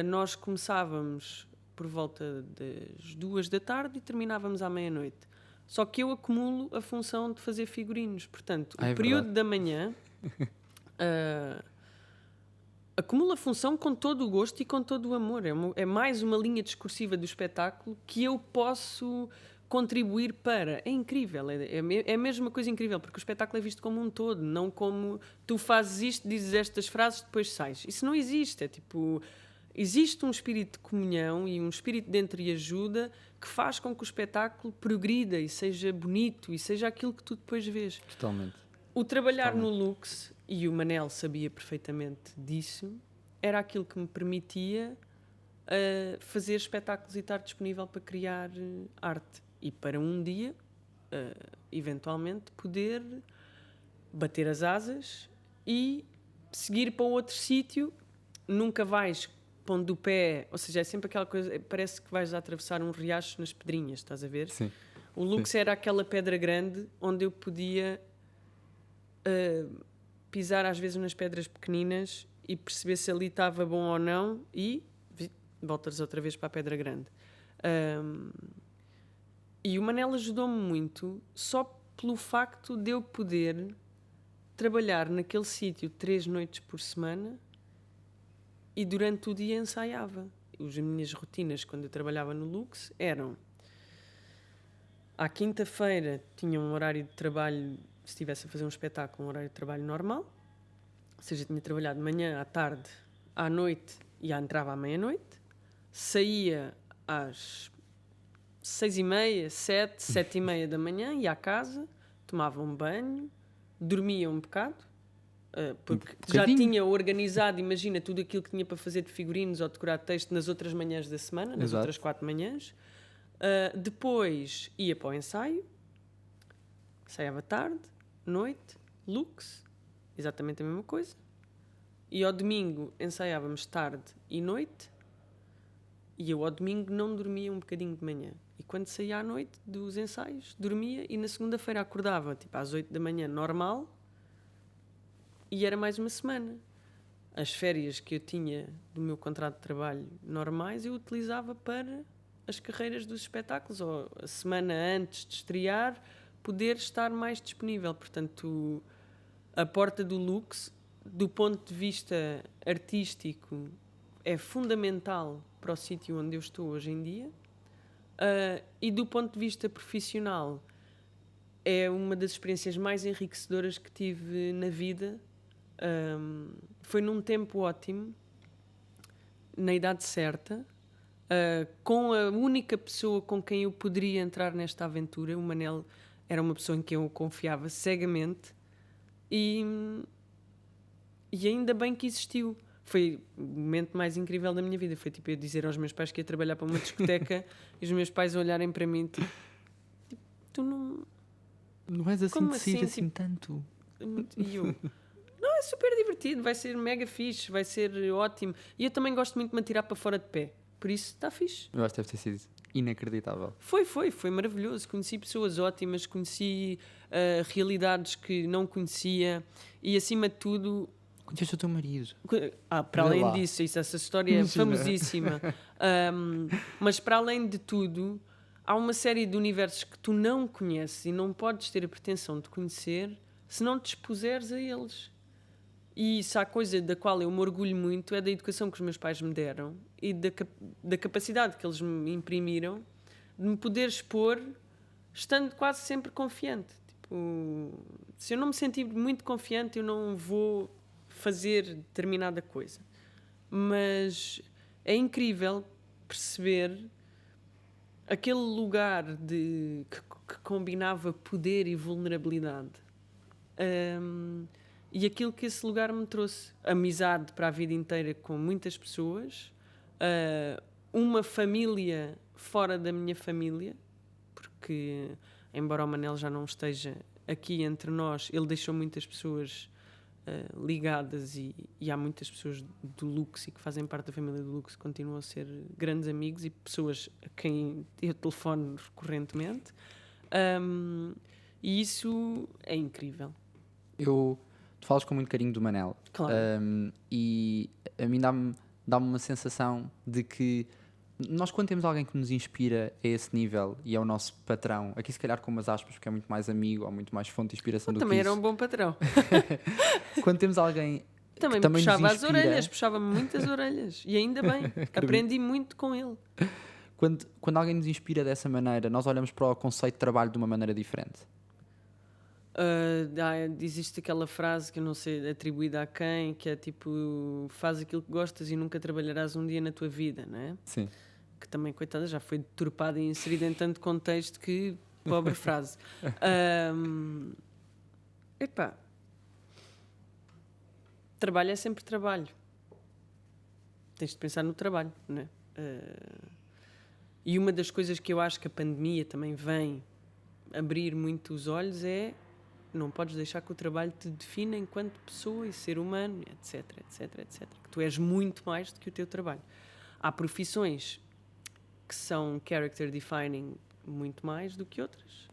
Nós começávamos por volta das 2 da tarde e terminávamos à meia-noite. só que eu acumulo a função de fazer figurinos. Portanto, É o período verdade. da manhã acumulo a função com todo o gosto e com todo o amor. É mais uma linha discursiva do espetáculo que eu posso contribuir para. É incrível, é a mesma coisa incrível, porque o espetáculo é visto como um todo, não como tu fazes isto, dizes estas frases, depois sais. Isso não existe, é tipo... Existe um espírito de comunhão e um espírito de entreajuda que faz com que o espetáculo progrida e seja bonito e seja aquilo que tu depois vês. Totalmente. O trabalhar no Lux, e o Manel sabia perfeitamente disso, era aquilo que me permitia fazer espetáculos e estar disponível para criar arte. E para um dia, eventualmente, poder bater as asas e seguir para outro sítio. Nunca vais pondo o pé, ou seja, é sempre aquela coisa, parece que vais a atravessar um riacho nas pedrinhas, estás a ver? Sim. O Lux era aquela pedra grande onde eu podia pisar às vezes nas pedras pequeninas e perceber se ali estava bom ou não e voltas outra vez para a pedra grande. E o Manel ajudou-me muito só pelo facto de eu poder trabalhar naquele sítio 3 noites por semana e durante o dia ensaiava. As minhas rotinas quando eu trabalhava no Lux eram: à quinta-feira tinha um horário de trabalho, se estivesse a fazer um espetáculo, um horário de trabalho normal, ou seja, tinha trabalhado de manhã, à tarde, à noite e entrava à meia-noite, saía às 6h30, 7h30 da manhã, ia à casa, tomava um banho, dormia um bocado, porque já tinha organizado, imagina, tudo aquilo que tinha para fazer de figurinos ou decorar texto nas outras manhãs da semana, nas Exato. outras 4 manhãs. Depois ia para o ensaio, ensaiava tarde, noite, Lux, exatamente a mesma coisa. E ao domingo ensaiávamos tarde e noite, e eu ao domingo não dormia um bocadinho de manhã. E quando saía à noite dos ensaios, dormia e na segunda-feira acordava tipo às 8 da manhã, normal, e era mais uma semana. As férias que eu tinha do meu contrato de trabalho normais eu utilizava para as carreiras dos espetáculos, ou a semana antes de estrear poder estar mais disponível. Portanto, a porta do Lux, do ponto de vista artístico, é fundamental para o sítio onde eu estou hoje em dia, e do ponto de vista profissional é uma das experiências mais enriquecedoras que tive na vida. Foi num tempo ótimo, na idade certa, com a única pessoa com quem eu poderia entrar nesta aventura. O Manel era uma pessoa em quem eu confiava cegamente e ainda bem que existiu. Foi o momento mais incrível da minha vida. Foi tipo eu dizer aos meus pais que ia trabalhar para uma discoteca e os meus pais olharem para mim tipo, tu Não és assim Como de sair assim, assim tanto. E eu, não, é super divertido, vai ser mega fixe, vai ser ótimo. E eu também gosto muito de me atirar para fora de pé. Por isso está fixe. Eu acho que deve ter sido inacreditável. Foi maravilhoso. Conheci pessoas ótimas, conheci realidades que não conhecia e, acima de tudo... Conheceste o teu marido. para Olha além lá. disso, essa história é Imagina. famosíssima. Mas para além de tudo, há uma série de universos que tu não conheces e não podes ter a pretensão de conhecer se não te expuseres a eles. E isso, há coisa da qual eu me orgulho muito, é da educação que os meus pais me deram e da capacidade que eles me imprimiram de me poder expor estando quase sempre confiante. Tipo, se eu não me sentir muito confiante, eu não vou fazer determinada coisa. Mas é incrível perceber aquele lugar que combinava poder e vulnerabilidade. E aquilo que esse lugar me trouxe. Amizade para a vida inteira com muitas pessoas, uma família fora da minha família, porque embora o Manel já não esteja aqui entre nós, ele deixou muitas pessoas ligadas e há muitas pessoas do Lux e que fazem parte da família do Lux que continuam a ser grandes amigos e pessoas a quem eu telefono recorrentemente. E isso é incrível. Tu falas com muito carinho do Manel. Claro. E a mim dá-me uma sensação de que Nós, quando temos alguém que nos inspira a esse nível e é o nosso patrão, aqui se calhar com umas aspas, porque é muito mais amigo ou muito mais fonte de inspiração do que Também isso. era um bom patrão. Quando temos alguém Também que me também puxava nos as inspira, orelhas, puxava-me muitas orelhas. E ainda bem, aprendi muito com ele. quando alguém nos inspira dessa maneira, nós olhamos para o conceito de trabalho de uma maneira diferente. Existe aquela frase que eu não sei atribuída a quem, que é tipo, faz aquilo que gostas e nunca trabalharás um dia na tua vida, não é? Sim. Que também, coitada, já foi deturpada e inserida em tanto contexto que, pobre frase. Epá, trabalho é sempre trabalho. Tens de pensar no trabalho, não é? E uma das coisas que eu acho que a pandemia também vem abrir muito os olhos é não podes deixar que o trabalho te defina enquanto pessoa e ser humano, etc, etc, etc. Que tu és muito mais do que o teu trabalho. Há profissões que são character defining muito mais do que outras.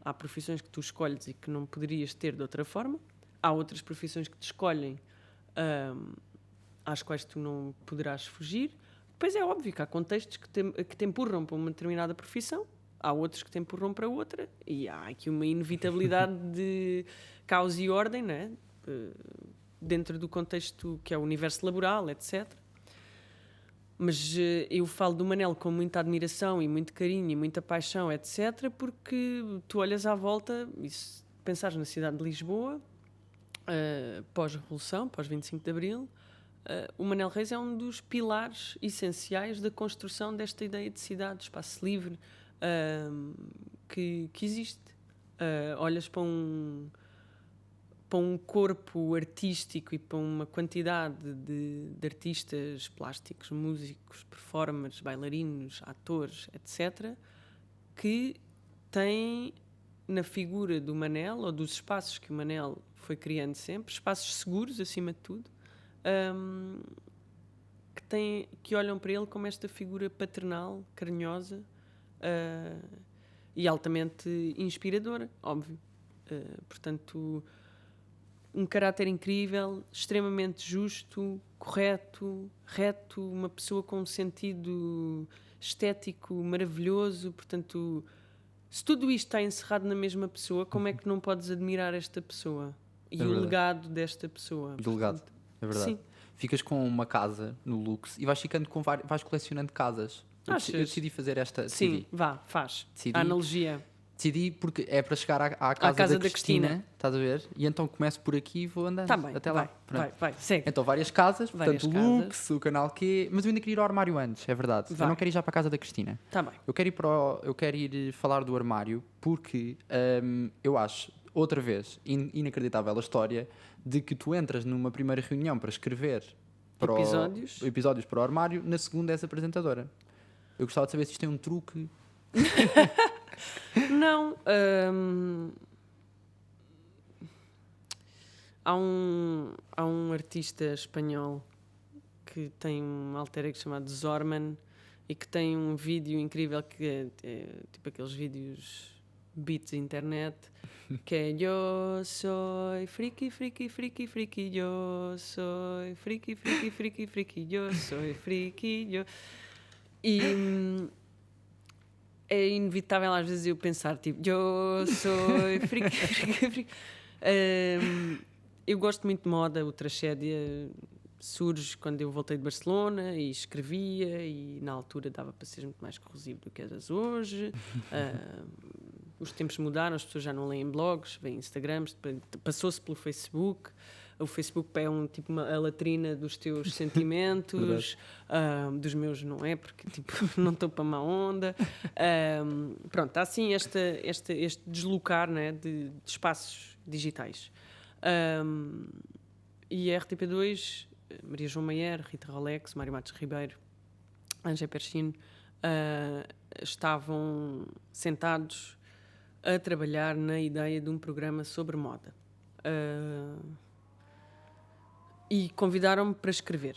Há profissões que tu escolhes e que não poderias ter de outra forma. Há outras profissões que te escolhem, às quais tu não poderás fugir. Depois é óbvio que há contextos que te empurram para uma determinada profissão. Há outros que te empurram para outra e há aqui uma inevitabilidade de caos e ordem, não é? Dentro do contexto que é o universo laboral, etc. Mas eu falo do Manel com muita admiração e muito carinho e muita paixão, etc. Porque tu olhas à volta e se pensares na cidade de Lisboa, pós-Revolução, pós-25 de Abril, o Manel Reis é um dos pilares essenciais da construção desta ideia de cidade, de espaço livre, que existe. Olhas para um corpo artístico e para uma quantidade de artistas plásticos, músicos, performers, bailarinos, atores, etc., que têm na figura do Manel, ou dos espaços que o Manel foi criando sempre, espaços seguros, acima de tudo, que olham para ele como esta figura paternal, carinhosa, e altamente inspiradora, óbvio. Portanto, um caráter incrível, extremamente justo, correto, reto, uma pessoa com um sentido estético maravilhoso. Portanto, se tudo isto está encerrado na mesma pessoa, como é que não podes admirar esta pessoa e o legado desta pessoa? O legado, é verdade. Sim. Ficas com uma casa no Lux e vais ficando com vais colecionando casas. Eu decidi fazer esta. Sim, faz. Decidi. A analogia. Decidi porque é para chegar à casa da Cristina, estás a ver? E então começo por aqui e vou andando até lá. Vai, segue. Então várias casas, Várias portanto o Lux, o Canal Q, mas eu ainda queria ir ao armário antes, é verdade. Vai. Eu não quero ir já para a casa da Cristina. Tá bem. Eu quero ir falar do armário porque eu acho, outra vez, inacreditável a história de que tu entras numa primeira reunião para escrever episódios para o armário, na segunda és apresentadora. Eu gostava de saber se isto tem um truque. Não. Há um artista espanhol que tem um alter ego chamado Zorman e que tem um vídeo incrível que é tipo aqueles vídeos beats de internet que é Eu soy friki, friki, friki, friki, eu soy friki, friki, friki, friki, eu soy friki, eu... E é inevitável às vezes eu pensar tipo eu sou friki, friki, friki. Eu gosto muito de moda. O Tragédia surge quando eu voltei de Barcelona e escrevia e na altura dava para ser muito mais corrosivo do que és hoje. Os tempos mudaram, as pessoas já não leem blogs, veem Instagrams, passou-se pelo Facebook. O Facebook é a latrina dos teus sentimentos, dos meus não é, porque tipo, não estou para má onda. Pronto, há assim este deslocar, né, de espaços digitais. E a RTP2, Maria João Maier, Rita Rolex, Mário Matos Ribeiro, Anja Perchino, estavam sentados a trabalhar na ideia de um programa sobre moda. E convidaram-me para escrever.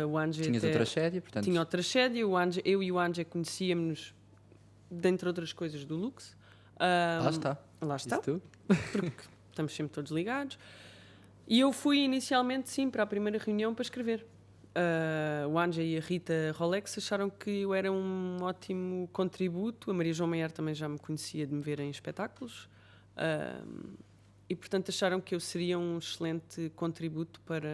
O Anja Tinhas a Tragédia, portanto. Tinha a Tragédia, eu e o Anja conhecíamos-nos, dentre outras coisas, do Lux. Lá está. Lá está. Isso tu? Porque estamos sempre todos ligados. E eu fui inicialmente, sim, para a primeira reunião para escrever. o Anja e a Rita Rolex acharam que eu era um ótimo contributo. A Maria João Maier também já me conhecia de me ver em espetáculos. E, portanto, acharam que eu seria um excelente contributo para...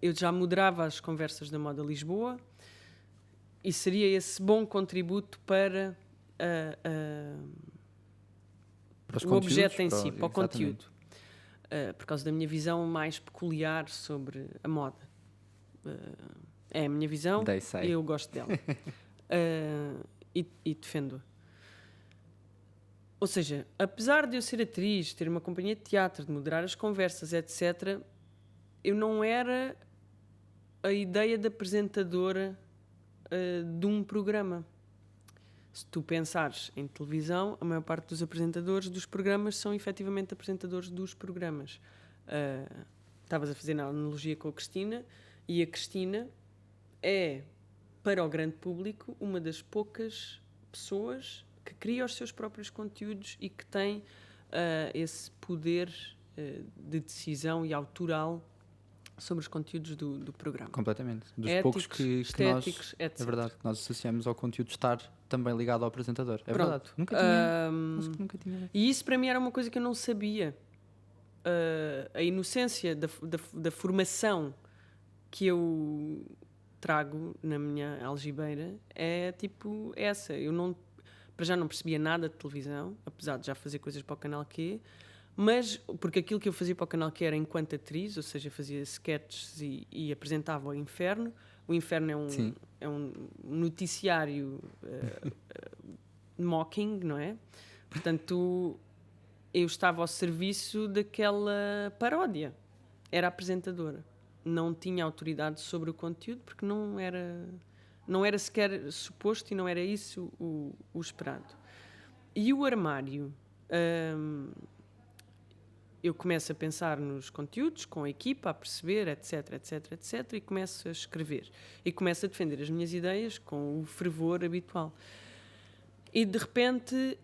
Eu já moderava as conversas da Moda Lisboa e seria esse bom contributo para Para os o objeto conteúdos, em si, para o exatamente. conteúdo. Por causa da minha visão mais peculiar sobre a moda. É a minha visão e eu gosto dela. E defendo-a. Ou seja, apesar de eu ser atriz, ter uma companhia de teatro, de moderar as conversas, etc., eu não era a ideia de apresentadora de um programa. Se tu pensares em televisão, a maior parte dos apresentadores dos programas são efetivamente apresentadores dos programas. Estavas a fazer a analogia com a Cristina, e a Cristina é, para o grande público, uma das poucas pessoas que cria os seus próprios conteúdos e que tem esse poder de decisão e autoral sobre os conteúdos do programa. Completamente. Dos Éticos, poucos que nós, estéticos, etc. é verdade, que nós associamos ao conteúdo estar também ligado ao apresentador. É Pronto. verdade. Nunca tinha. E isso para mim era uma coisa que eu não sabia. A inocência da formação que eu trago na minha algibeira é tipo essa. Eu não, para já não percebia nada de televisão, apesar de já fazer coisas para o Canal Q, mas porque aquilo que eu fazia para o Canal Q era enquanto atriz, ou seja, fazia sketches e apresentava o Inferno. O Inferno é um noticiário mocking, não é? Portanto, eu estava ao serviço daquela paródia. Era apresentadora. Não tinha autoridade sobre o conteúdo porque não era sequer suposto e não era isso o esperado. E o armário... eu começo a pensar nos conteúdos, com a equipa, a perceber, etc, e começo a escrever. E começo a defender as minhas ideias com o fervor habitual. E, de repente,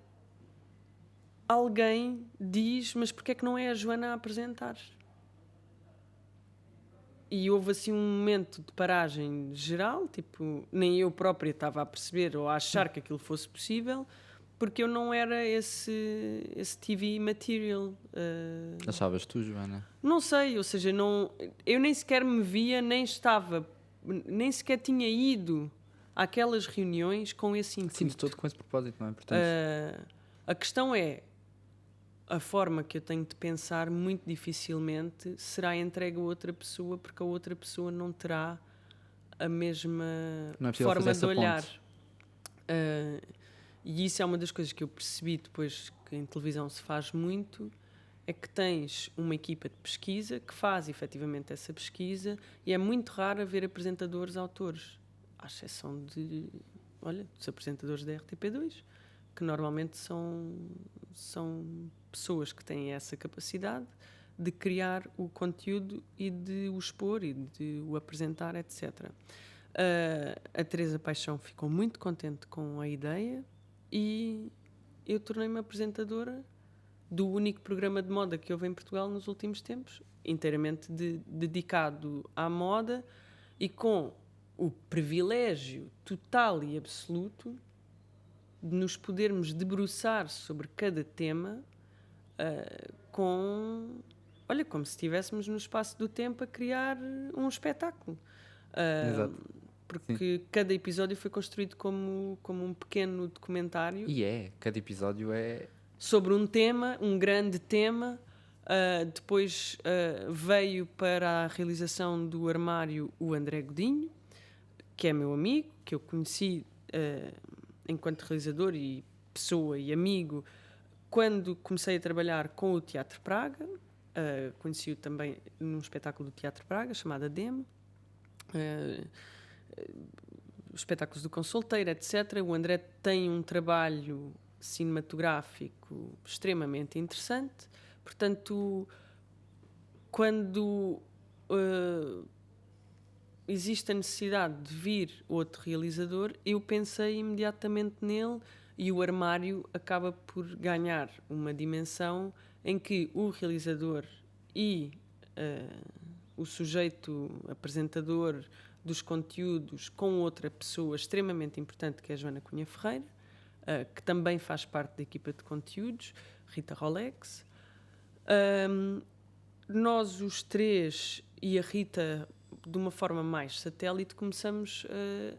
alguém diz, mas porquê é que não é a Joana a apresentar? E houve, assim, um momento de paragem geral, tipo, nem eu própria estava a perceber ou a achar que aquilo fosse possível, porque eu não era esse TV material. Achavas tu, Joana? Não sei, ou seja, eu nem sequer me via, nem sequer tinha ido àquelas reuniões com esse intuito. Sim, de todo com esse propósito, não é? Portanto, A questão é, a forma que eu tenho de pensar muito dificilmente será entregue a outra pessoa, porque a outra pessoa não terá a mesma não é possível forma fazer de essa olhar. ponte. E isso é uma das coisas que eu percebi depois que em televisão se faz muito, é que tens uma equipa de pesquisa que faz efetivamente essa pesquisa e é muito raro haver apresentadores autores, à exceção dos apresentadores da RTP2, que normalmente são pessoas que têm essa capacidade de criar o conteúdo e de o expor e de o apresentar, etc. A Teresa Paixão ficou muito contente com a ideia e eu tornei-me apresentadora do único programa de moda que houve em Portugal nos últimos tempos, inteiramente dedicado à moda e com o privilégio total e absoluto de nos podermos debruçar sobre cada tema como se estivéssemos no espaço do tempo a criar um espetáculo. Exato. Porque cada episódio foi construído como um pequeno documentário. E cada episódio é... Sobre um tema, um grande tema. Depois veio para a realização do armário o André Godinho, que é meu amigo, que eu conheci enquanto realizador e pessoa e amigo quando comecei a trabalhar com o Teatro Praga. Conheci-o também num espetáculo do Teatro Praga chamado Demo. Espetáculos do Consulteiro, etc. O André tem um trabalho cinematográfico extremamente interessante. Portanto, quando existe a necessidade de vir outro realizador, eu pensei imediatamente nele e o armário acaba por ganhar uma dimensão em que o realizador e o sujeito apresentador dos conteúdos com outra pessoa extremamente importante, que é a Joana Cunha Ferreira, que também faz parte da equipa de conteúdos, Rita Rolex. Nós, os três, e a Rita, de uma forma mais satélite, começamos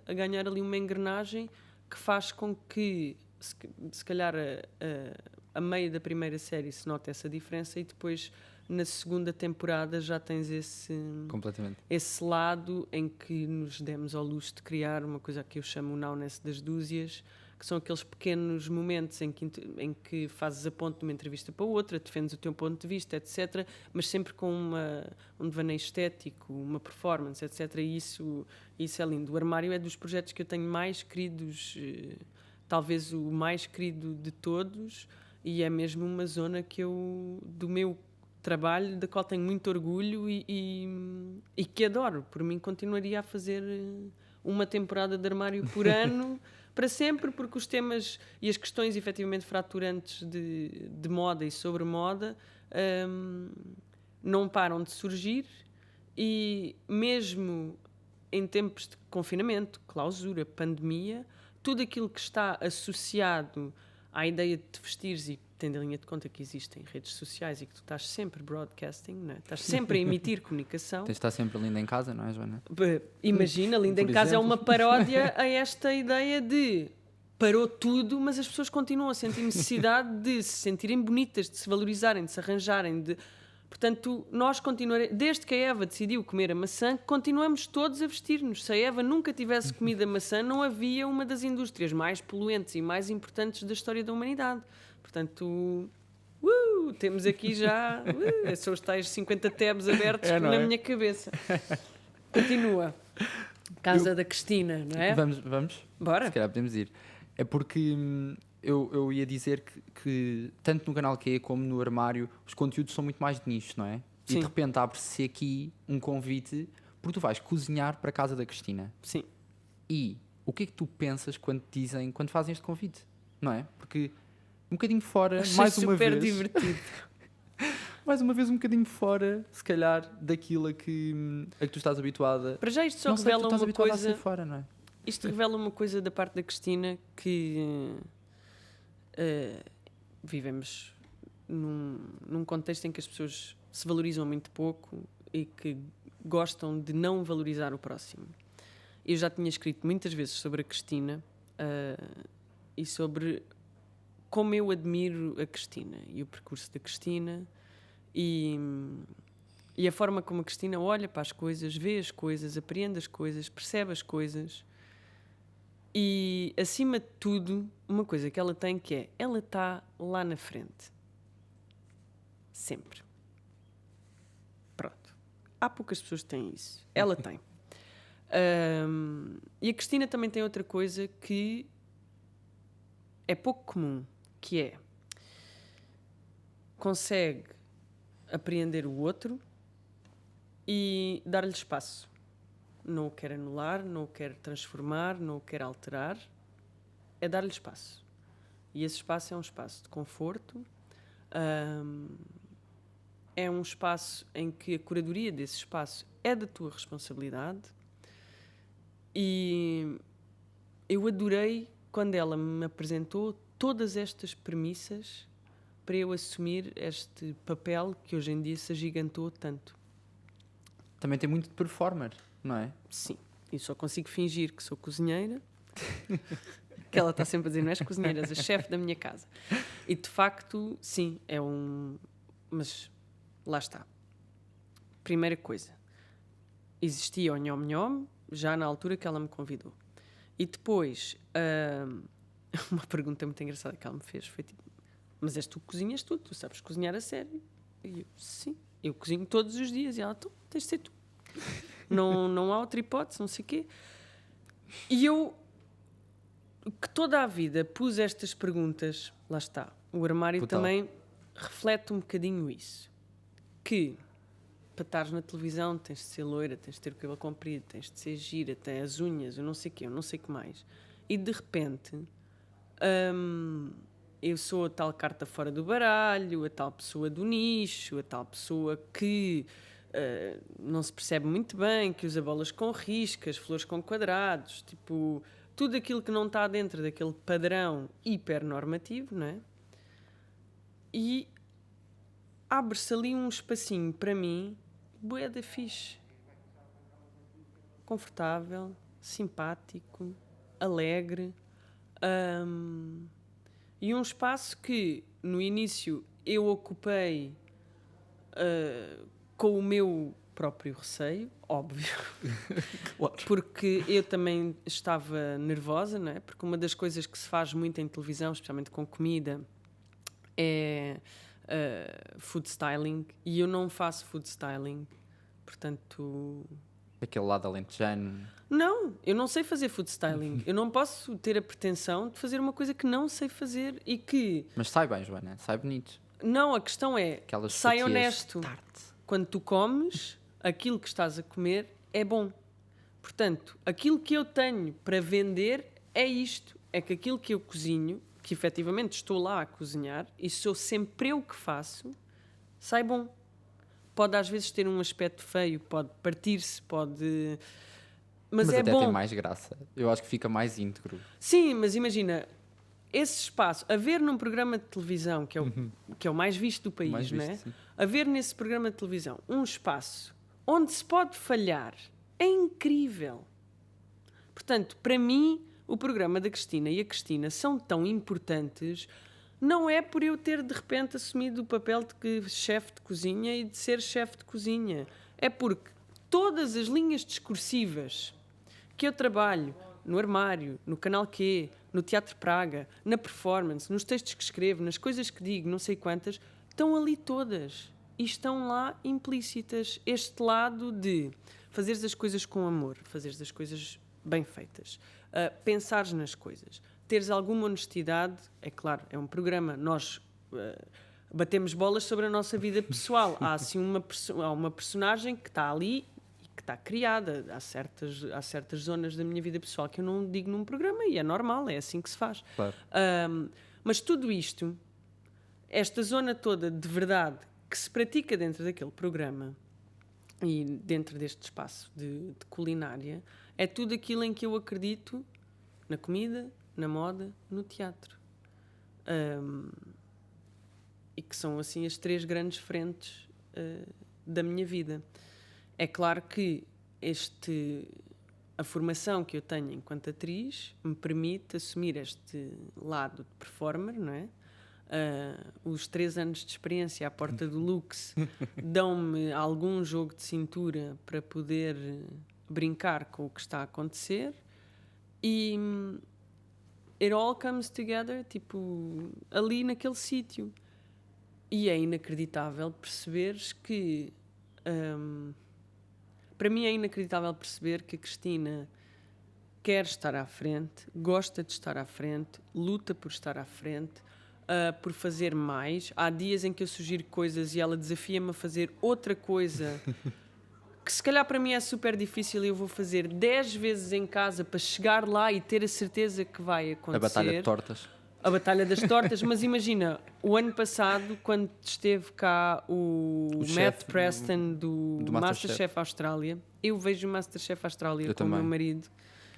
a ganhar ali uma engrenagem que faz com que, se calhar, a meio da primeira série se note essa diferença, e depois, na segunda temporada, já tens Completamente. esse lado em que nos demos ao luxo de criar uma coisa que eu chamo o Nowness das dúzias, que são aqueles pequenos momentos em que fazes a ponte de uma entrevista para outra, defendes o teu ponto de vista, etc., mas sempre com um devaneio estético, uma performance, etc., e isso é lindo. O Armário é dos projetos que eu tenho mais queridos, talvez o mais querido de todos, e é mesmo uma zona do meu trabalho, da qual tenho muito orgulho e que adoro. Por mim, continuaria a fazer uma temporada de Armário por ano, para sempre, porque os temas e as questões efetivamente fraturantes de moda e sobre moda não param de surgir, e mesmo em tempos de confinamento, clausura, pandemia, tudo aquilo que está associado à ideia de te vestires, e tendo a linha de conta que existem redes sociais e que tu estás sempre broadcasting, não é? Estás sempre a emitir comunicação. Tens de estar sempre linda em casa, não é, Joana? Imagina, Linda em Casa é uma paródia a esta ideia de parou tudo, mas as pessoas continuam a sentir necessidade de se sentirem bonitas, de se valorizarem, de se arranjarem. Portanto, nós continuaremos, desde que a Eva decidiu comer a maçã, continuamos todos a vestir-nos. Se a Eva nunca tivesse comido a maçã, não havia uma das indústrias mais poluentes e mais importantes da história da humanidade. Portanto, temos aqui já são os tais 50 tabs abertos na minha cabeça. Continua. Casa da Cristina, não é? Vamos? Bora. Se calhar podemos ir. É porque eu ia dizer que tanto no canal Q como no Armário os conteúdos são muito mais de nicho, não é? Sim. E de repente abre-se aqui um convite, porque tu vais cozinhar para a casa da Cristina. Sim. E o que é que tu pensas quando fazem este convite? Não é? Porque um bocadinho fora, Achei mais uma super vez... divertido. Mais uma vez um bocadinho fora, se calhar, daquilo a que tu estás habituada. Para já isto só Não sei, tu revela estás uma habituada a coisa... ser fora, não é? Isto revela uma coisa da parte da Cristina, que vivemos num contexto em que as pessoas se valorizam muito pouco e que gostam de não valorizar o próximo. Eu já tinha escrito muitas vezes sobre a Cristina e sobre como eu admiro a Cristina e o percurso da Cristina e a forma como a Cristina olha para as coisas, vê as coisas, apreende as coisas, percebe as coisas. E, acima de tudo, uma coisa que ela tem, que é, ela está lá na frente. Sempre. Pronto. Há poucas pessoas que têm isso. Ela tem. E a Cristina também tem outra coisa que é pouco comum, que é, consegue apreender o outro e dar-lhe espaço. Não o quer anular, não o quer transformar, não o quer alterar. É dar-lhe espaço. E esse espaço é um espaço de conforto. É um espaço em que a curadoria desse espaço é da tua responsabilidade. E eu adorei quando ela me apresentou todas estas premissas para eu assumir este papel que hoje em dia se agigantou tanto. Também tem muito de performer, não é? Sim, eu só consigo fingir que sou cozinheira, que ela está sempre a dizer, não és cozinheira, és a chefe da minha casa. E de facto, sim, é um... Mas lá está. Primeira coisa, existia o Nhom Nhom já na altura que ela me convidou. E depois, uma pergunta muito engraçada que ela me fez foi tipo, mas és tu que cozinhas tudo, tu sabes cozinhar a sério? E eu, sim, eu cozinho todos os dias. E ela, então, tens de ser tu. Não há outra hipótese, não sei o quê. E eu, que toda a vida pus estas perguntas, lá está. O Armário Total. também reflete um bocadinho isso. Que, para estares na televisão, tens de ser loira, tens de ter o cabelo comprido, tens de ser gira, tens as unhas, eu não sei o quê, eu não sei o que mais. E de repente, eu sou a tal carta fora do baralho, a tal pessoa do nicho, a tal pessoa que não se percebe muito bem, que usa bolas com riscas, flores com quadrados, tipo, tudo aquilo que não está dentro daquele padrão hipernormativo, não é? E abre-se ali um espacinho para mim, bué da fixe, confortável, simpático, alegre, e um espaço que no início eu ocupei com o meu próprio receio, óbvio, Claro. porque eu também estava nervosa, não é? Porque uma das coisas que se faz muito em televisão, especialmente com comida, é food styling, e eu não faço food styling, portanto... Aquele lado alentejano. Não, eu não sei fazer food styling. Eu não posso ter a pretensão de fazer uma coisa que não sei fazer e que... Mas sai bem, Joana, sai bonito. Não, a questão é, Aquelas sai fatias honesto. tarte. Quando tu comes, aquilo que estás a comer é bom. Portanto, aquilo que eu tenho para vender é isto. É que aquilo que eu cozinho, que efetivamente estou lá a cozinhar, e sou sempre eu que faço, sai bom. Pode às vezes ter um aspecto feio, pode partir-se, pode... Mas é até bom. tem mais graça. Eu acho que fica mais íntegro. Sim, mas imagina, esse espaço, haver num programa de televisão, que é o mais visto do país, Mais não é? visto, sim. Haver nesse programa de televisão um espaço onde se pode falhar é incrível. Portanto, para mim, o programa da Cristina e a Cristina são tão importantes, não é por eu ter de repente assumido o papel de chefe de cozinha e de ser chefe de cozinha. É porque todas as linhas discursivas que eu trabalho no Armário, no Canal Q, no Teatro Praga, na performance, nos textos que escrevo, nas coisas que digo, não sei quantas, estão ali todas. E estão lá implícitas. Este lado de fazeres as coisas com amor, fazeres as coisas bem feitas, pensares nas coisas, teres alguma honestidade. É claro, é um programa, nós batemos bolas sobre a nossa vida pessoal. Há assim há uma personagem que está ali e que está criada. Há certas zonas da minha vida pessoal que eu não digo num programa, e é normal, é assim que se faz. Claro. Mas tudo isto, esta zona toda de verdade que se pratica dentro daquele programa e dentro deste espaço de culinária, é tudo aquilo em que eu acredito na comida, na moda, no teatro. E que são assim as 3 grandes frentes da minha vida. É claro que a formação que eu tenho enquanto atriz me permite assumir este lado de performer, não é? Os 3 anos de experiência à porta do Lux dão-me algum jogo de cintura para poder brincar com o que está a acontecer, e it all comes together, tipo, ali naquele sítio. E é inacreditável perceberes que para mim é inacreditável perceber que a Cristina quer estar à frente, gosta de estar à frente, luta por estar à frente, por fazer mais. Há dias em que eu sugiro coisas e ela desafia-me a fazer outra coisa que se calhar para mim é super difícil, e eu vou fazer 10 vezes em casa para chegar lá e ter a certeza que vai acontecer. A batalha de tortas. A Batalha das Tortas. Mas imagina, o ano passado, quando esteve cá o Matt chefe Preston do do Masterchef Austrália, eu vejo o Masterchef Austrália Eu com o meu também. marido.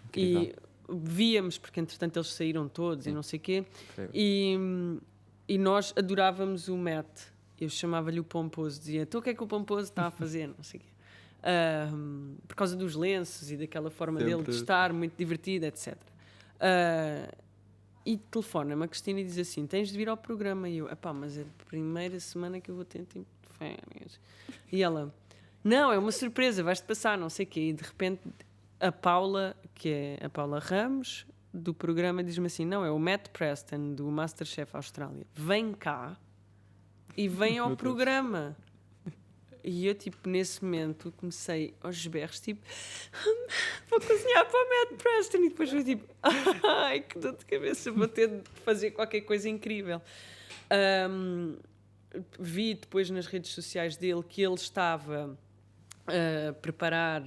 Incrível. E víamos, porque entretanto eles saíram todos e não sei o quê, Incrível. e nós adorávamos o Matt. Eu chamava-lhe o Pomposo, dizia, então o que é que o Pomposo está a fazer, não sei o quê. Por causa dos lenços e daquela forma dele de estar, muito divertida, etc. E telefona-me a Cristina e diz assim, tens de vir ao programa. E eu, mas é a primeira semana que eu vou ter tempo de férias. E ela, não, é uma surpresa, vais-te passar, não sei o quê. E de repente a Paula, que é a Paula Ramos, do programa, diz-me assim, não, é o Matt Preston, do Masterchef Austrália. Vem cá e vem ao programa. E eu, tipo, nesse momento, comecei aos berros, tipo, vou cozinhar para o Matt Preston. E depois foi tipo, ai, que dor de cabeça, vou ter de fazer qualquer coisa incrível. Vi depois nas redes sociais dele que ele estava a preparar,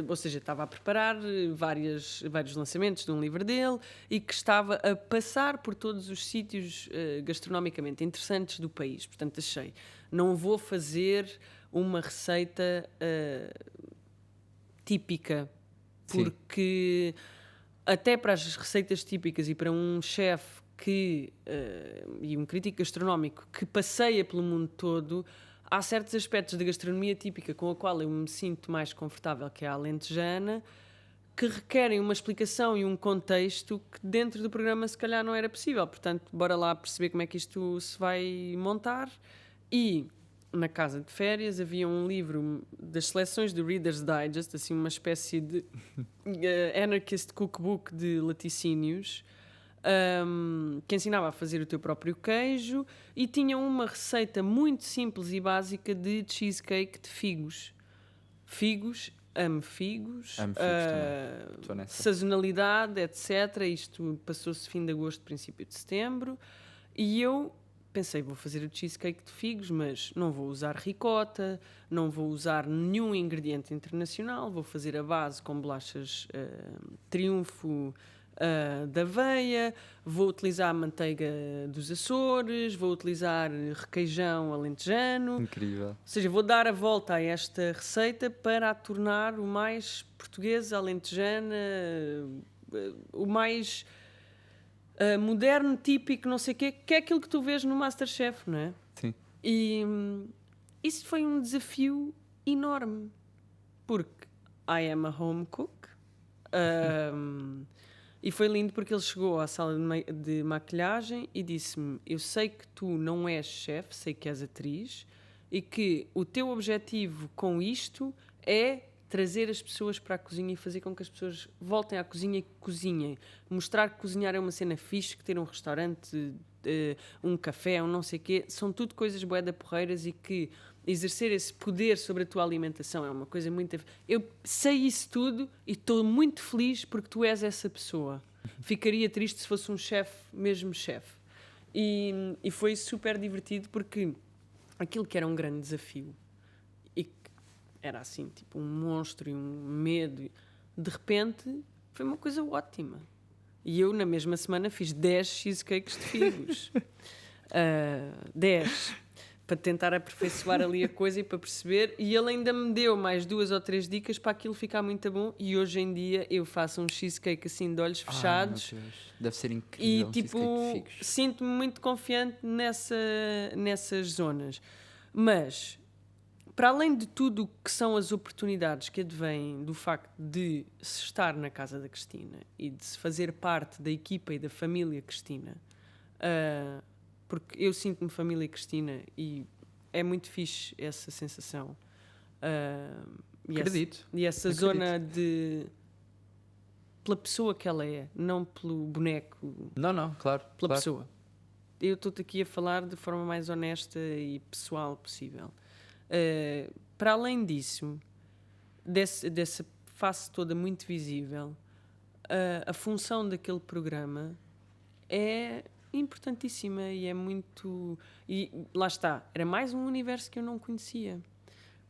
ou seja, estava a preparar vários lançamentos de um livro dele, e que estava a passar por todos os sítios gastronomicamente interessantes do país. Portanto, achei, não vou fazer uma receita típica, Sim. porque até para as receitas típicas e para um chefe e um crítico gastronómico que passeia pelo mundo todo, há certos aspectos da gastronomia típica com a qual eu me sinto mais confortável, que é a alentejana, que requerem uma explicação e um contexto que dentro do programa se calhar não era possível. Portanto, bora lá perceber como é que isto se vai montar. E na casa de férias havia um livro das seleções do Reader's Digest, assim uma espécie de anarchist cookbook de laticínios, que ensinava a fazer o teu próprio queijo e tinha uma receita muito simples e básica de cheesecake de figos. Amo figos Amo figos também. Estou nessa. sazonalidade, etc. Isto passou-se fim de agosto, princípio de setembro. E eu pensei, vou fazer o cheesecake de figos, mas não vou usar ricota, não vou usar nenhum ingrediente internacional, vou fazer a base com bolachas Triunfo da aveia, vou utilizar a manteiga dos Açores, vou utilizar requeijão alentejano. Incrível. Ou seja, vou dar a volta a esta receita para a tornar o mais portuguesa, alentejana, o mais moderno, típico, não sei o quê, que é aquilo que tu vês no MasterChef, não é? Sim. E isso foi um desafio enorme, porque I am a home cook. E foi lindo porque ele chegou à sala de maquilhagem e disse-me: eu sei que tu não és chefe, sei que és atriz e que o teu objetivo com isto é trazer as pessoas para a cozinha e fazer com que as pessoas voltem à cozinha e cozinhem. Mostrar que cozinhar é uma cena fixe, que ter um restaurante, um café, um não sei o quê, são tudo coisas bué da porreiras e que exercer esse poder sobre a tua alimentação é uma coisa muito... Eu sei isso tudo e estou muito feliz porque tu és essa pessoa. Ficaria triste se fosse um chefe, mesmo chefe. E foi super divertido porque aquilo que era um grande desafio e que era assim, tipo um monstro e um medo, de repente foi uma coisa ótima. E eu, na mesma semana, fiz 10 cheesecakes de figos. 10. Para tentar aperfeiçoar ali a coisa e para perceber. E ele ainda me deu mais 2 ou 3 dicas para aquilo ficar muito bom. E hoje em dia eu faço um cheesecake assim de olhos fechados. Meu Deus. Deve ser E incrível. tipo, cheesecake de figos. sinto-me muito confiante nessas zonas. Mas, para além de tudo o que são as oportunidades que advêm do facto de se estar na casa da Cristina e de se fazer parte da equipa e da família Cristina, porque eu sinto-me família Cristina e é muito fixe essa sensação. Acredito. E essa Acredito. zona de... pela pessoa que ela é, não pelo boneco, Não, claro. pela claro. pessoa. Eu estou-te aqui a falar de forma mais honesta e pessoal possível. Para além disso, dessa face toda muito visível, a função daquele programa é importantíssima e é muito... E lá está, era mais um universo que eu não conhecia.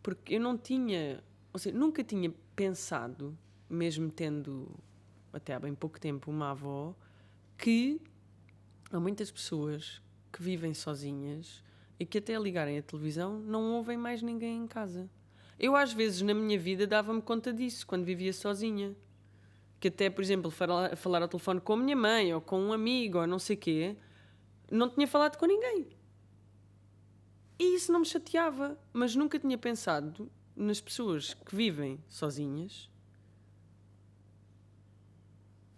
Porque eu não tinha... Ou seja, nunca tinha pensado, mesmo tendo até há bem pouco tempo uma avó, que há muitas pessoas que vivem sozinhas e que até ligarem a televisão não ouvem mais ninguém em casa. Eu às vezes na minha vida dava-me conta disso quando vivia sozinha. Que até, por exemplo, falar ao telefone com a minha mãe ou com um amigo ou não sei o quê, não tinha falado com ninguém. E isso não me chateava, mas nunca tinha pensado nas pessoas que vivem sozinhas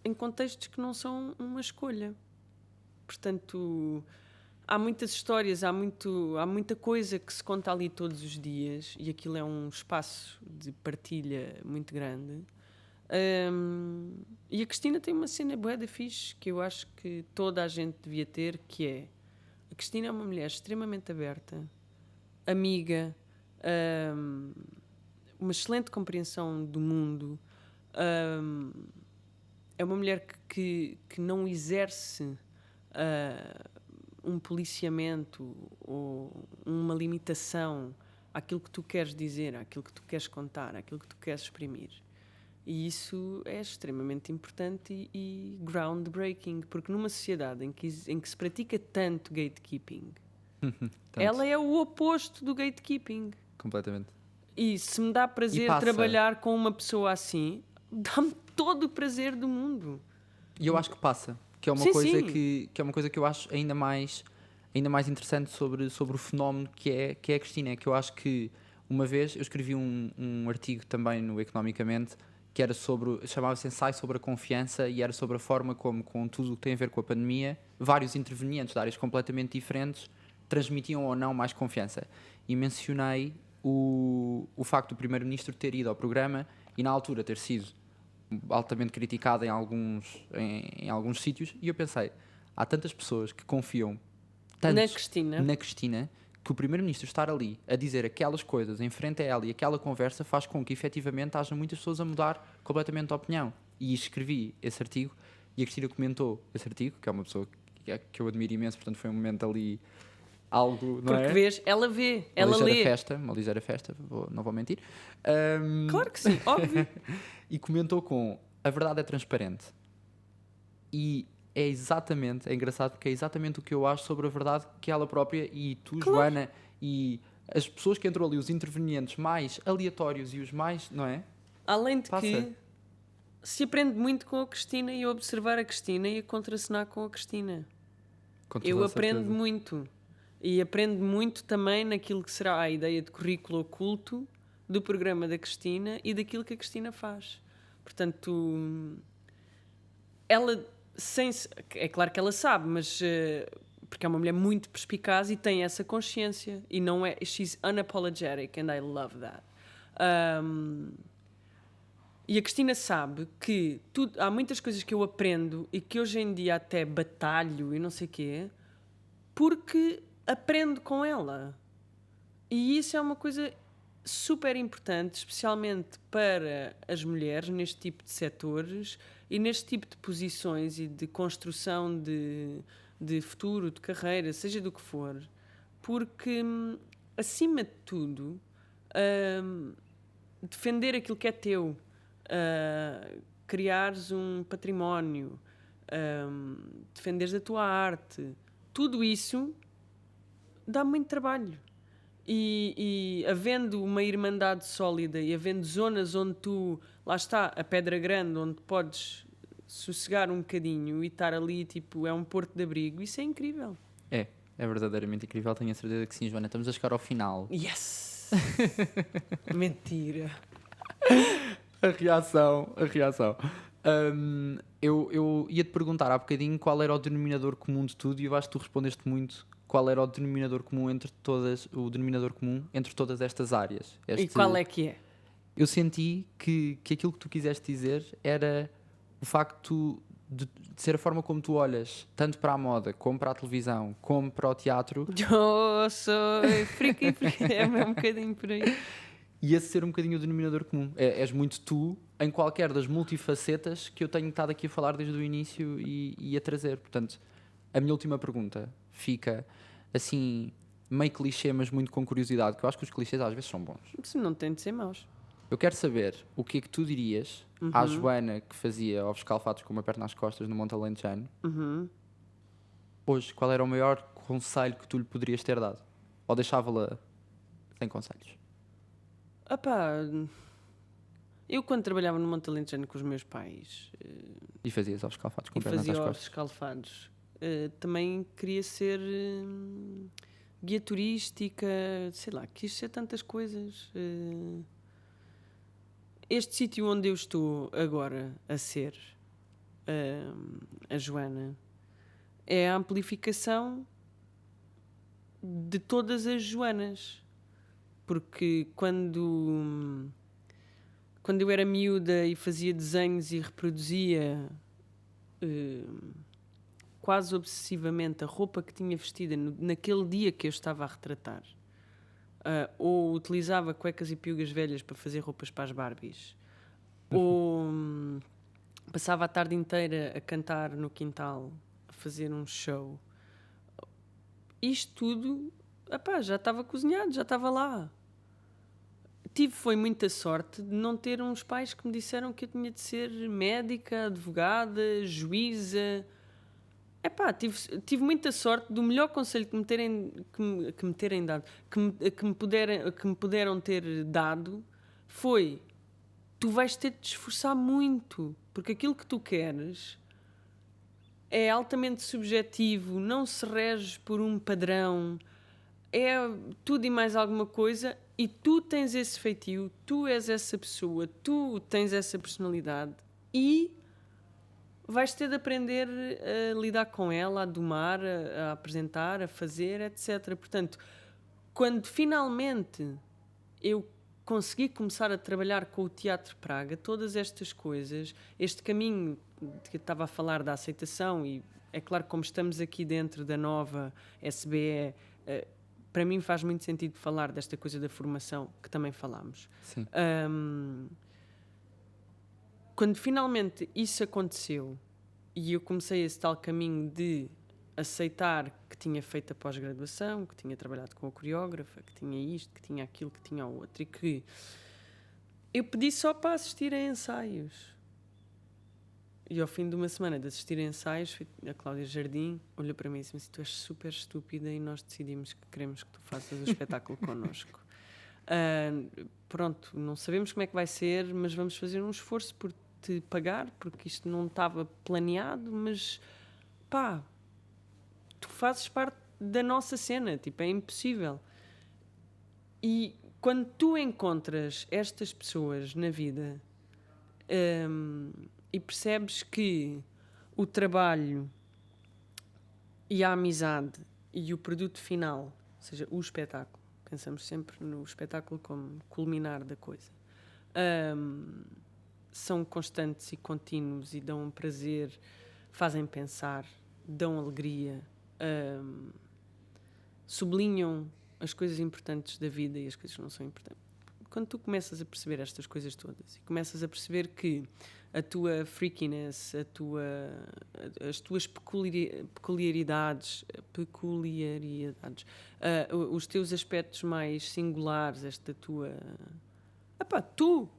em contextos que não são uma escolha. Portanto, há muitas histórias, há muita coisa que se conta ali todos os dias e aquilo é um espaço de partilha muito grande. E a Cristina tem uma cena bué da fixe que eu acho que toda a gente devia ter, que é... A Cristina é uma mulher extremamente aberta, amiga, uma excelente compreensão do mundo, é uma mulher que não exerce um policiamento ou uma limitação àquilo que tu queres dizer, àquilo que tu queres contar, àquilo que tu queres exprimir. E isso é extremamente importante e groundbreaking, porque numa sociedade em que se pratica tanto gatekeeping, ela é o oposto do gatekeeping. completamente. E se me dá E prazer passa. trabalhar com uma pessoa assim, dá-me todo o prazer do mundo. E eu acho que passa, que é uma Sim, coisa sim. que é uma coisa que eu acho ainda mais interessante sobre o fenómeno que é a Cristina. É que eu acho que uma vez eu escrevi um artigo também no Economicamente que era chamava-se Ensaio sobre a Confiança, e era sobre a forma como, com tudo o que tem a ver com a pandemia, vários intervenientes de áreas completamente diferentes transmitiam ou não mais confiança. E mencionei o facto do Primeiro-Ministro ter ido ao programa e na altura ter sido altamente criticado em alguns sítios, e eu pensei, há tantas pessoas que confiam tanto Na Cristina. na Cristina, que o Primeiro-Ministro estar ali a dizer aquelas coisas em frente a ela e aquela conversa faz com que efetivamente haja muitas pessoas a mudar completamente de opinião. E escrevi esse artigo e a Cristina comentou esse artigo, que é uma pessoa que eu admiro imenso, portanto foi um momento ali algo, não Porque é? vês, ela vê, ela lê. Uma ligeira festa, não vou mentir. Claro que sim, óbvio. E comentou com: a verdade é transparente. E é engraçado porque é exatamente o que eu acho sobre a verdade que ela própria e tu, Joana, e as pessoas que entram ali, os intervenientes mais aleatórios e os mais, não é? Além de Passa. que se aprende muito com a Cristina e a observar a Cristina e a contracenar com a Cristina. Com toda Eu a aprendo certeza. muito. E aprendo muito também naquilo que será a ideia de currículo oculto do programa da Cristina e daquilo que a Cristina faz. Portanto, ela, é claro que ela sabe, mas porque é uma mulher muito perspicaz e tem essa consciência. E não é. She's unapologetic and I love that. E a Cristina sabe que há muitas coisas que eu aprendo e que hoje em dia até batalho e não sei o quê, porque aprendo com ela. E isso é uma coisa super importante, especialmente para as mulheres neste tipo de setores e neste tipo de posições e de construção de futuro, de carreira, seja do que for, porque, acima de tudo, defender aquilo que é teu, criares um património, defenderes a tua arte, tudo isso dá muito trabalho. E havendo uma irmandade sólida e havendo zonas onde lá está, a Pedra Grande, onde podes sossegar um bocadinho e estar ali, tipo, é um porto de abrigo, isso é incrível. É verdadeiramente incrível, tenho a certeza que sim, Joana. Estamos a chegar ao final. Yes! Mentira. A reação. Eu ia-te perguntar há bocadinho qual era o denominador comum de tudo, e eu acho que tu respondeste muito qual era o denominador comum entre todas estas áreas. E qual é que é? Eu senti que aquilo que tu quiseste dizer era o facto de ser a forma como tu olhas tanto para a moda, como para a televisão, como para o teatro, Eu sou friki, é um bocadinho por aí. e esse ser um bocadinho o denominador comum. És muito tu em qualquer das multifacetas que eu tenho estado aqui a falar desde o início e a trazer. Portanto, a minha última pergunta fica assim, meio clichê, mas muito com curiosidade, que eu acho que os clichês às vezes são bons. Isso não tem de ser maus. Eu quero saber o que é que tu dirias à Joana que fazia ovos escalfados com uma perna nas costas no Monte Alentejano. Hoje, qual era o maior conselho que tu lhe poderias ter dado? Ou deixava-la sem conselhos? Eu quando trabalhava no Monte Alentejano com os meus pais E fazias ovos escalfados com e pernas fazia nas ovos costas? escalfados, também queria ser guia turística, sei lá, quis ser tantas coisas. Este sítio onde eu estou agora a ser, a Joana, é a amplificação de todas as Joanas. Porque quando eu era miúda e fazia desenhos e reproduzia quase obsessivamente a roupa que tinha vestida naquele dia que eu estava a retratar, ou utilizava cuecas e piugas velhas para fazer roupas para as Barbies, ou passava a tarde inteira a cantar no quintal, a fazer um show. Isto tudo, já estava cozinhado, já estava lá. Foi muita sorte de não ter uns pais que me disseram que eu tinha de ser médica, advogada, juíza. Epá, tive muita sorte do melhor conselho que me terem dado, que me puderam ter dado, foi: tu vais ter de te esforçar muito, porque aquilo que tu queres é altamente subjetivo, não se rege por um padrão, é tudo e mais alguma coisa, e tu tens esse feitio, tu és essa pessoa, tu tens essa personalidade e vais ter de aprender a lidar com ela, a domar, a apresentar, a fazer, etc. Portanto, quando finalmente eu consegui começar a trabalhar com o Teatro Praga, todas estas coisas, este caminho que eu estava a falar da aceitação, e é claro que como estamos aqui dentro da nova SBE, para mim faz muito sentido falar desta coisa da formação, que também falámos. Sim. Quando finalmente isso aconteceu e eu comecei esse tal caminho de aceitar que tinha feito a pós-graduação, que tinha trabalhado com a coreógrafa, que tinha isto, que tinha aquilo, que tinha o outro, e que eu pedi só para assistir a ensaios. E ao fim de uma semana de assistir a ensaios, a Cláudia Jardim olhou para mim e disse: mas tu és super estúpida e nós decidimos que queremos que tu faças o espetáculo connosco. Pronto, não sabemos como é que vai ser, mas vamos fazer um esforço por te pagar, porque isto não estava planeado, mas pá, tu fazes parte da nossa cena, tipo, é impossível. E quando tu encontras estas pessoas na vida e percebes que o trabalho e a amizade e o produto final, ou seja, o espetáculo, pensamos sempre no espetáculo como culminar da coisa, são constantes e contínuos e dão um prazer, fazem pensar, dão alegria, sublinham as coisas importantes da vida e as coisas que não são importantes. Quando tu começas a perceber estas coisas todas e começas a perceber que a tua freakiness, as tuas peculiaridades, os teus aspectos mais singulares, esta tua... Epá, tu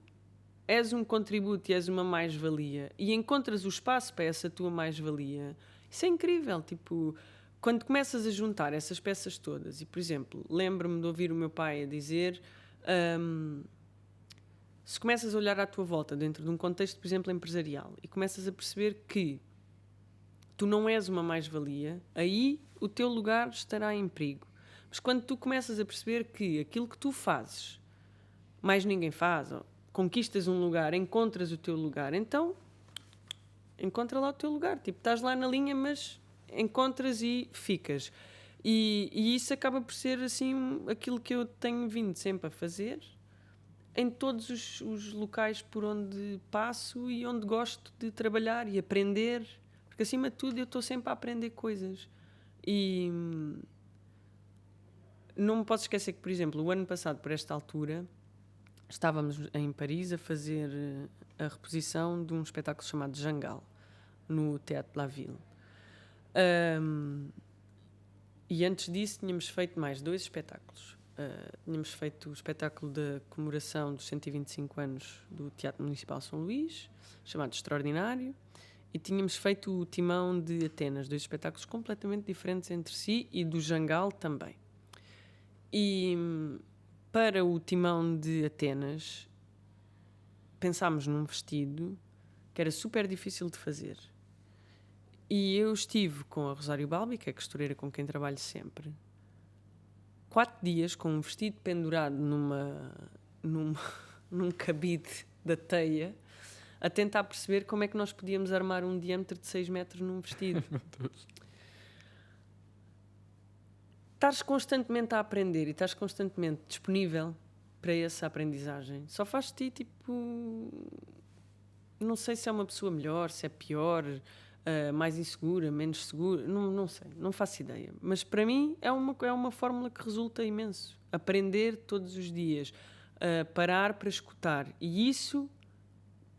és um contributo e és uma mais-valia e encontras o espaço para essa tua mais-valia, isso é incrível. Tipo, quando começas a juntar essas peças todas, e por exemplo, lembro-me de ouvir o meu pai a dizer, se começas a olhar à tua volta dentro de um contexto, por exemplo, empresarial, e começas a perceber que tu não és uma mais-valia, aí o teu lugar estará em perigo. Mas quando tu começas a perceber que aquilo que tu fazes mais ninguém faz, ou conquistas um lugar, encontras o teu lugar, então encontra lá o teu lugar. Tipo, estás lá na linha, mas encontras e ficas. E isso acaba por ser assim aquilo que eu tenho vindo sempre a fazer em todos os locais por onde passo e onde gosto de trabalhar e aprender, porque acima de tudo eu estou sempre a aprender coisas. E não me posso esquecer que, por exemplo, o ano passado, por esta altura, estávamos em Paris a fazer a reposição de um espetáculo chamado Jangal, no Théâtre de la Ville. E antes disso tínhamos feito mais 2 espetáculos. Tínhamos feito o espetáculo da comemoração dos 125 anos do Teatro Municipal São Luís, chamado Extraordinário, e tínhamos feito o Timão de Atenas, 2 espetáculos completamente diferentes entre si, e do Jangal também. E para o Timão de Atenas pensámos num vestido que era super difícil de fazer. E eu estive com a Rosário Balbi, que é a costureira com quem trabalho sempre, 4 dias com um vestido pendurado num cabide da teia, a tentar perceber como é que nós podíamos armar um diâmetro de 6 metros num vestido. Estás constantemente a aprender e estás constantemente disponível para essa aprendizagem. Só faz-te tipo... Não sei se é uma pessoa melhor, se é pior, mais insegura, menos segura, não sei, não faço ideia. Mas para mim é uma fórmula que resulta imenso. Aprender todos os dias, parar para escutar. E isso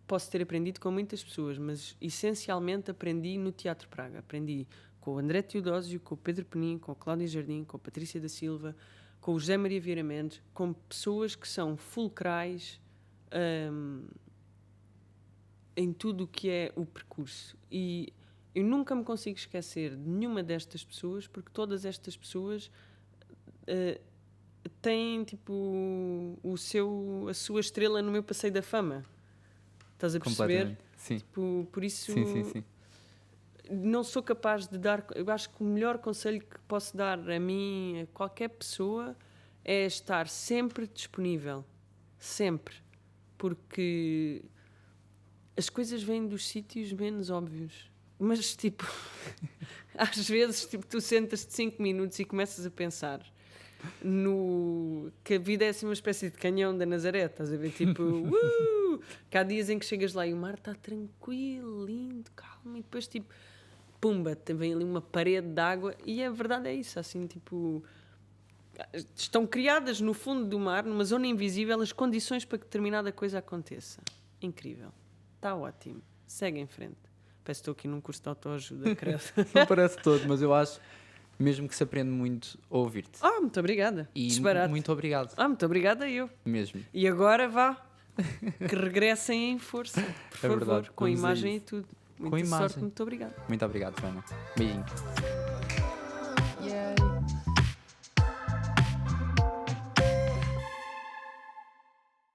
posso ter aprendido com muitas pessoas, mas essencialmente aprendi no Teatro Praga. Aprendi com o André Teodósio, com o Pedro Penin, com a Cláudia Jardim, com a Patrícia da Silva, com o José Maria Vieira Mendes, com pessoas que são fulcrais em tudo o que é o percurso. E eu nunca me consigo esquecer de nenhuma destas pessoas, porque todas estas pessoas têm tipo a sua estrela no meu passeio da fama. Estás a perceber? Completamente. Sim. Tipo, por isso Sim. não sou capaz de dar. Eu acho que o melhor conselho que posso dar a mim, a qualquer pessoa, é estar sempre disponível. Sempre. Porque as coisas vêm dos sítios menos óbvios. Mas, tipo, às vezes, tipo, tu sentas-te 5 minutos e começas a pensar que a vida é assim uma espécie de canhão da Nazaré, estás a ver? Tipo, que há dias em que chegas lá e o mar está tranquilo, lindo, calmo, e depois, tipo, pumba, vem ali uma parede de água, e a verdade é isso, assim, tipo, estão criadas no fundo do mar, numa zona invisível, as condições para que determinada coisa aconteça. Incrível. Está ótimo. Segue em frente. Parece que estou aqui num curso de autoajuda, credo. Não parece todo, mas eu acho mesmo que se aprende muito a ouvir-te. Muito obrigada. E Disparate. muito obrigado. Muito obrigada eu. Mesmo. E agora vá, que regressem em força, por favor, verdade. com Vamos a imagem e isso. tudo. Com Muita imagem. sorte, muito obrigado. Muito obrigado, Joana. Beijinho.